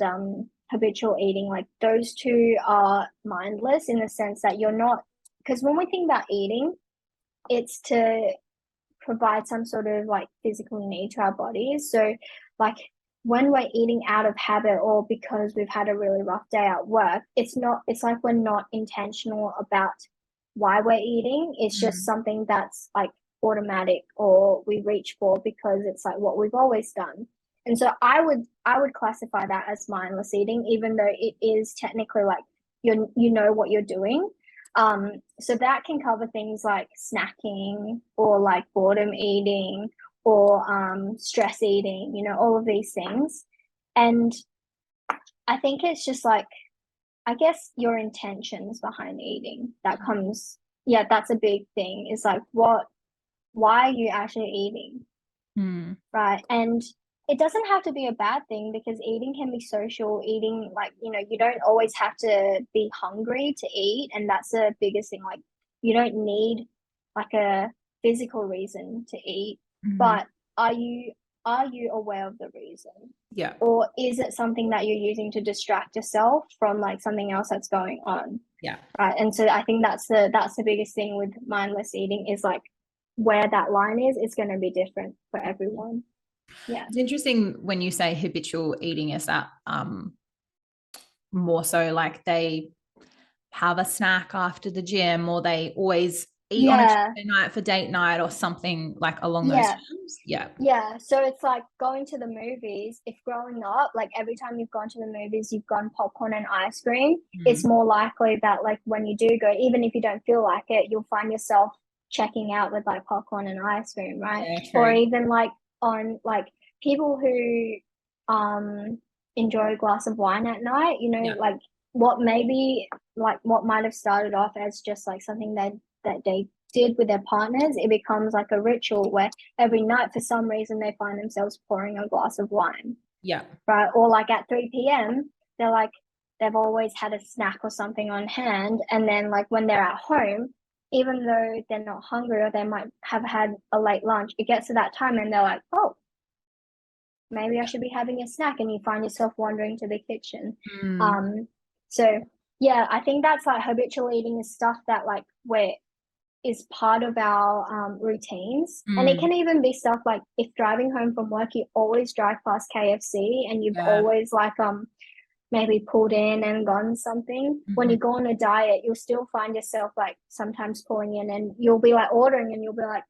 A: habitual eating, like those two are mindless in the sense that you're not, because when we think about eating, it's to provide some sort of like physical need to our bodies. So like when we're eating out of habit or because we've had a really rough day at work, it's like we're not intentional about why we're eating. It's just something that's like automatic, or we reach for because it's like what we've always done. And so I would classify that as mindless eating, even though it is technically like you know what you're doing. So that can cover things like snacking or like boredom eating or stress eating, all of these things. And I think it's just like, I guess your intentions behind eating that comes, that's a big thing. Is like why are you actually eating? Right. And it doesn't have to be a bad thing, because eating can be social. Eating, like, you don't always have to be hungry to eat. And that's the biggest thing. Like, you don't need like a physical reason to eat, but are you aware of the reason?
B: Yeah.
A: Or is it something that you're using to distract yourself from like something else that's going on?
B: Yeah.
A: Right. And so I think that's the biggest thing with mindless eating, is like where that line is, it's going to be different for everyone. Yeah.
B: It's interesting when you say habitual eating, is that more so like they have a snack after the gym, or they always eat on a Tuesday night for date night or something like along those terms?
A: Yeah. So it's like going to the movies. If growing up, like every time you've gone to the movies, you've gone popcorn and ice cream, it's more likely that like when you do go, even if you don't feel like it, you'll find yourself checking out with like popcorn and ice cream, right? Or even like on like people who enjoy a glass of wine at night, like what might have started off as just like something that they did with their partners, it becomes like a ritual where every night for some reason they find themselves pouring a glass of wine. Right. Or like at 3 p.m. they're like, they've always had a snack or something on hand, and then like when they're at home, even though they're not hungry or they might have had a late lunch, it gets to that time and they're like, oh, maybe I should be having a snack, and you find yourself wandering to the kitchen. So yeah, I think that's like habitual eating is stuff that like is part of our routines. And it can even be stuff like if driving home from work, you always drive past KFC and you've always like maybe pulled in and gone something. When you go on a diet, you'll still find yourself like sometimes pulling in, and you'll be like ordering and you'll be like,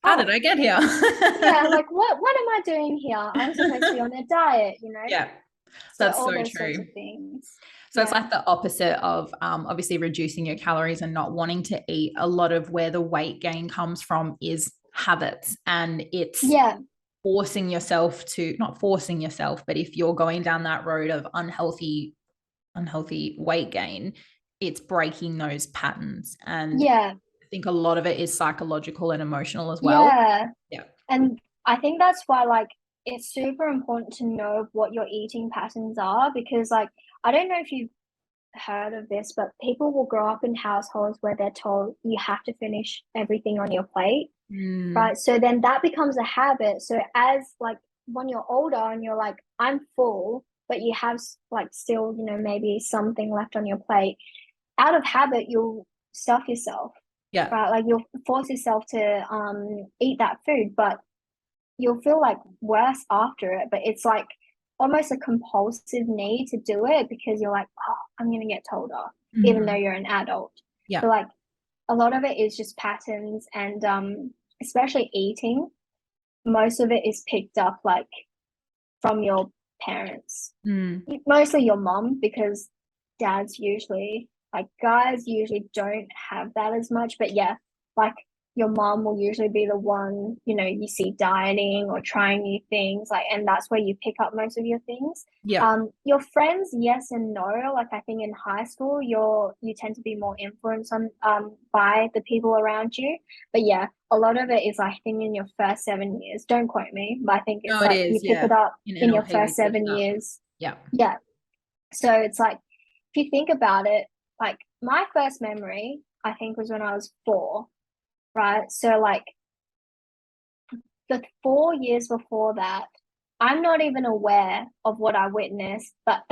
B: how did I get here?
A: like what am I doing here? I'm supposed to be on a diet,
B: Yeah.
A: So that's all so those true. Sorts of things.
B: So it's like the opposite of obviously reducing your calories and not wanting to eat. A lot of where the weight gain comes from is habits, and it's forcing yourself to, not forcing yourself, but if you're going down that road of unhealthy weight gain, it's breaking those patterns. And
A: Yeah.
B: I think a lot of it is psychological and emotional as well.
A: Yeah.
B: Yeah.
A: And I think that's why like it's super important to know what your eating patterns are, because like I don't know if you've heard of this, but people will grow up in households where they're told you have to finish everything on your plate,
B: Mm,
A: right? So then that becomes a habit. So as like when you're older and you're like, I'm full, but you have like still, maybe something left on your plate, out of habit, you'll stuff yourself,
B: yeah.
A: right? Like you'll force yourself to eat that food, but you'll feel like worse after it. But it's like almost a compulsive need to do it because you're like, oh, I'm gonna get told off, even though
B: Mm-hmm.
A: you're an adult.
B: Yeah.
A: So like a lot of it is just patterns, and especially eating, most of it is picked up like from your parents,
B: Mm,
A: mostly your mom, because dads usually, like guys usually don't have that as much. But yeah, like your mom will usually be the one, you see dieting or trying new things, like, and that's where you pick up most of your things.
B: yeah.
A: Your friends, yes and no. Like I think in high school, you tend to be more influenced on by the people around you. But yeah, a lot of it is I think in your first 7 years. Don't quote me, but I think
B: No,
A: it's
B: it
A: like you
B: is.
A: pick
B: Yeah.
A: it up
B: In
A: in your
B: NLP, we
A: first
B: talked
A: seven
B: about.
A: years.
B: Yeah.
A: Yeah. So it's like if you think about it, like my first memory, I think was when I was 4, right? So like the 4 years before that, I'm not even aware of what I witnessed, but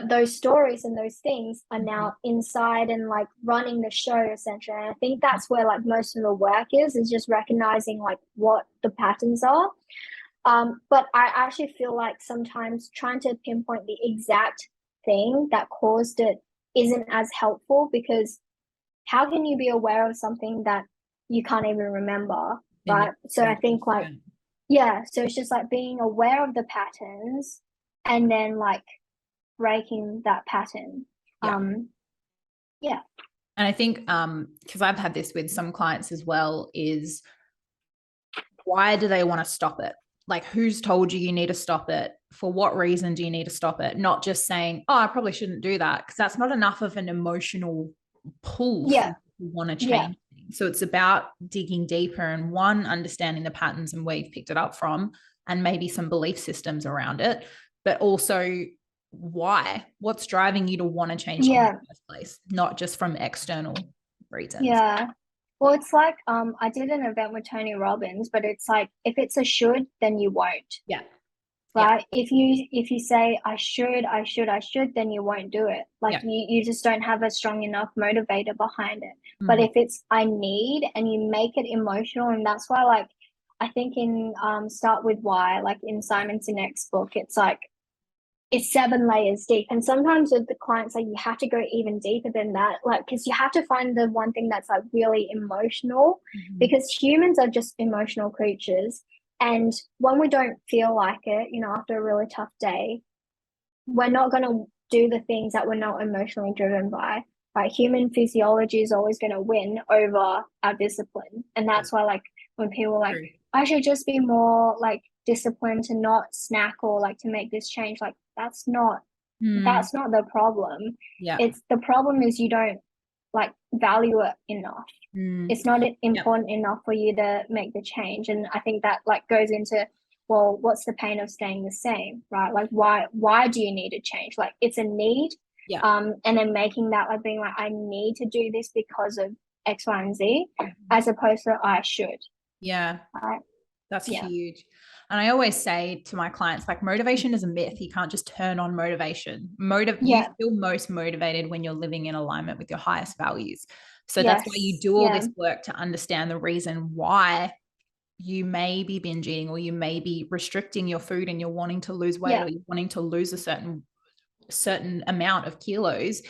A: those stories and those things are
B: Mhm.
A: now inside and like running the show essentially. And I think that's where like most of the work is just recognizing like what the patterns are. But I actually feel like sometimes trying to pinpoint the exact thing that caused it isn't as helpful, because how can you be aware of something that you can't even remember,
B: Then
A: right?
B: you're
A: So I think like,
B: subconscious.
A: yeah, so it's just like being aware of the patterns and then like breaking that pattern.
B: Yeah.
A: Yeah,
B: And I think because I've had this with some clients as well, is why do they want to stop it? Like, who's told you need to stop it? For what reason do you need to stop it? Not just saying, oh, I probably shouldn't do that, because that's not enough of an emotional pull for
A: yeah,
B: you to want to
A: yeah,
B: change things. So it's about digging deeper and one, understanding the patterns and where you've picked it up from, and maybe some belief systems around it, but also why? What's driving you to want to change it in
A: yeah,
B: the first place, not just from external reasons.
A: yeah. Well, it's like I did an event with Tony Robbins, but it's like if it's a should, then you won't.
B: Yeah. Yeah.
A: Right? If you say I should, then you won't do it. Like
B: Yeah.
A: you just don't have a strong enough motivator behind it. But
B: Mm-hmm.
A: if it's I need, and you make it emotional, and that's why like I think in Start With Why, like in Simon Sinek's book, it's like it's 7 layers deep. And sometimes with the clients, like you have to go even deeper than that, like because you have to find the one thing that's like really emotional,
B: Mm-hmm.
A: because humans are just emotional creatures. And when we don't feel like it, after a really tough day, we're not going to do the things that we're not emotionally driven by. Right? Human physiology is always going to win over our discipline. And
B: Yeah.
A: that's why, like, when people are like,
B: True.
A: I should just be more like disciplined to not snack or like to make this change, like,
B: Mm,
A: that's not the problem.
B: yeah.
A: It's the problem is you don't like value it enough.
B: Mm,
A: It's not
B: yeah.
A: important enough for you to make the change. And I think that like goes into, well, what's the pain of staying the same, right? Like why do you need to change? Like it's a need.
B: Yeah.
A: And then making that like being like, I need to do this because of X, Y, and Z, as opposed to I should.
B: Yeah.
A: Right.
B: That's
A: Yeah.
B: huge. And I always say to my clients, like motivation is a myth. You can't just turn on motivation. You
A: Yeah.
B: feel most motivated when you're living in alignment with your highest values. So that's why you
A: Yes.
B: do all
A: Yeah.
B: this work to understand the reason why you may be binge eating, or you may be restricting your food and you're wanting to lose weight,
A: Yeah.
B: or you're wanting to lose a certain amount of kilos.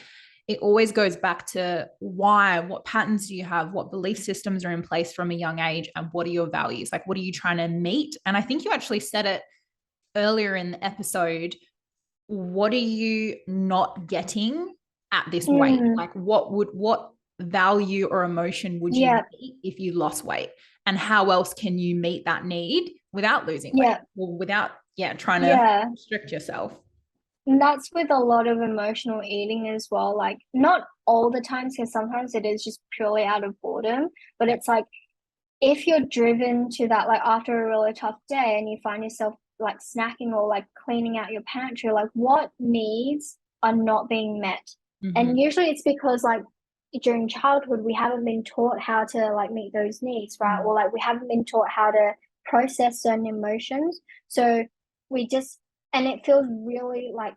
B: It always goes back to why, what patterns do you have, what belief systems are in place from a young age, and what are your values? Like, what are you trying to meet? And I think you actually said it earlier in the episode. What are you not getting at this weight?
A: Mm,
B: Like, what value or emotion would you
A: yeah.
B: meet if you lost weight? And how else can you meet that need without losing weight,
A: Yeah.
B: or without, yeah, trying to
A: Yeah.
B: restrict yourself?
A: that's with a lot of emotional eating as well. Like, not all the times, because sometimes it is just purely out of boredom, but
B: Yeah.
A: it's like if you're driven to that, like after a really tough day and you find yourself like snacking or like cleaning out your pantry, like what needs are not being met?
B: Mm-hmm.
A: And usually it's because like during childhood, we haven't been taught how to like meet those needs, right? Or like we haven't been taught how to process certain emotions. So we just, and it feels really like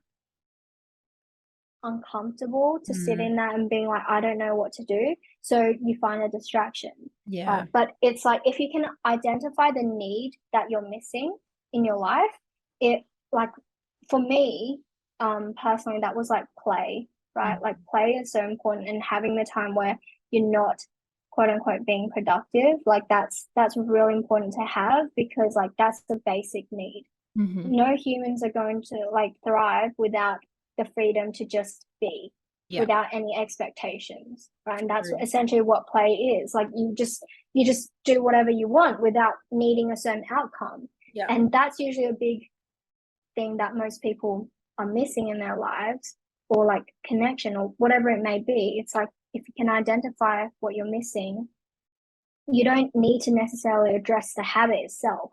A: uncomfortable to sit
B: Mm.
A: in that and being like, I don't know what to do. So you find a distraction.
B: Yeah.
A: But it's like if you can identify the need that you're missing in your life, it like for me, personally, that was like play, right?
B: Mm.
A: Like play is so important and having the time where you're not quote unquote being productive, like that's really important to have because like that's the basic need.
B: Mm-hmm.
A: No humans are going to like thrive without the freedom to just be
B: Yeah.
A: without any expectations, right? And that's
B: True.
A: essentially what play is. Like you just do whatever you want without needing a certain outcome.
B: Yeah.
A: And that's usually a big thing that most people are missing in their lives or like connection or whatever it may be. It's like if you can identify what you're missing, you don't need to necessarily address the habit itself,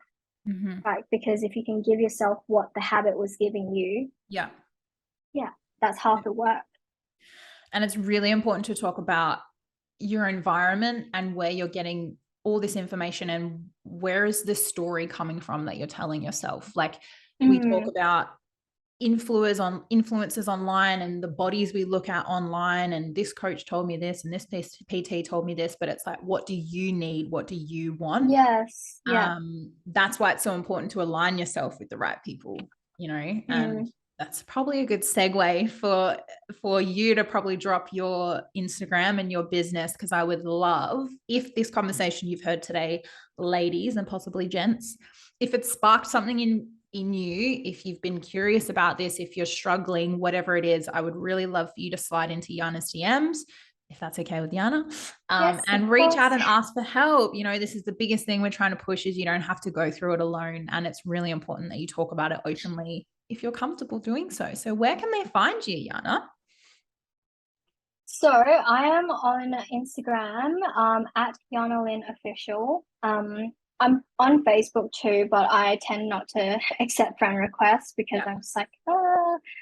B: Mm-hmm.
A: right? Because if you can give yourself what the habit was giving you,
B: Yeah.
A: yeah, that's half the work.
B: And it's really important to talk about your environment and where you're getting all this information and where is this story coming from that you're telling yourself. Like we talk
A: Mm,
B: about influencers online and the bodies we look at online and this coach told me this and this PT told me this, but it's like, what do you need? What do you want?
A: yes, yeah.
B: That's why it's so important to align yourself with the right people, and
A: Mm,
B: that's probably a good segue for you to probably drop your Instagram and your business, because I would love, if this conversation you've heard today, ladies and possibly gents, if it sparked something in you, if you've been curious about this, if you're struggling, whatever it is, I would really love for you to slide into Yana's DMs, if that's okay with Yana,
A: yes, of
B: and reach
A: course.
B: out and ask for help. This is the biggest thing we're trying to push, is you don't have to go through it alone. And it's really important that you talk about it openly if you're comfortable doing so. So where can they find you, Yana?
A: So I am on Instagram at Yana Lin official. I'm on Facebook too, but I tend not to accept friend requests because
B: Yeah.
A: I'm just like,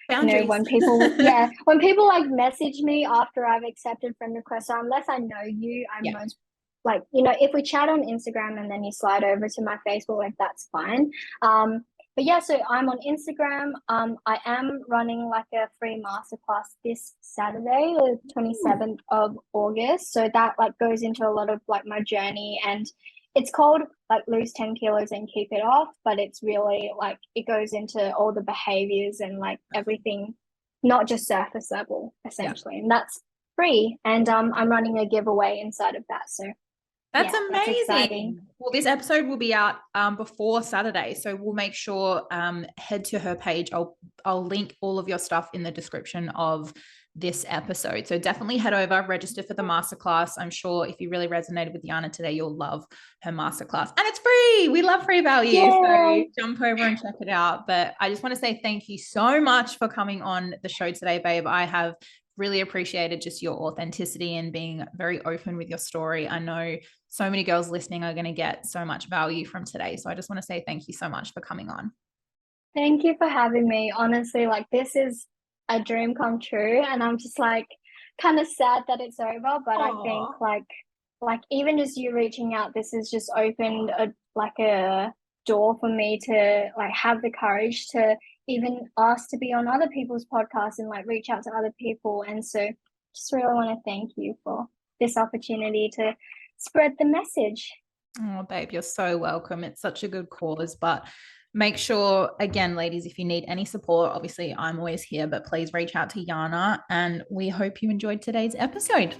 B: Boundaries.
A: when people, yeah, when people like message me after I've accepted friend requests, so unless I know you, I'm
B: Yeah.
A: most like, if we chat on Instagram and then you slide over to my Facebook, like that's fine. But yeah, so I'm on Instagram. I am running like a free masterclass this Saturday, the 27th of August. So that like goes into a lot of like my journey, and it's called like lose 10 kilos and keep it off, but it's really like it goes into all the behaviors and like everything, not just surface level
B: Yeah.
A: essentially. And that's free. And I'm running a giveaway inside of that. So
B: That's
A: yeah, that's exciting.
B: amazing. Well, this episode will be out before Saturday, so we'll make sure head to her page. I'll link all of your stuff in the description of this episode. So definitely head over, register for the masterclass. I'm sure if you really resonated with Yana today, you'll love her masterclass, and it's free. We love free value,
A: Yeah.
B: so jump over and check it out. But I just want to say thank you so much for coming on the show today, babe. I have really appreciated just your authenticity and being very open with your story. I know so many girls listening are going to get so much value from today. So I just want to say thank you so much for coming on.
A: Thank you for having me. Honestly, like this is a dream come true, and I'm just like kind of sad that it's over, but I think
B: Oh,
A: like even just you reaching out, this has just opened a door for me to like have the courage to even ask to be on other people's podcasts and like reach out to other people. And so just really want to thank you for this opportunity to spread the message.
B: oh, babe, you're so welcome. It's such a good cause. But make sure, again, ladies, if you need any support, obviously I'm always here, but please reach out to Yana. And we hope you enjoyed today's episode.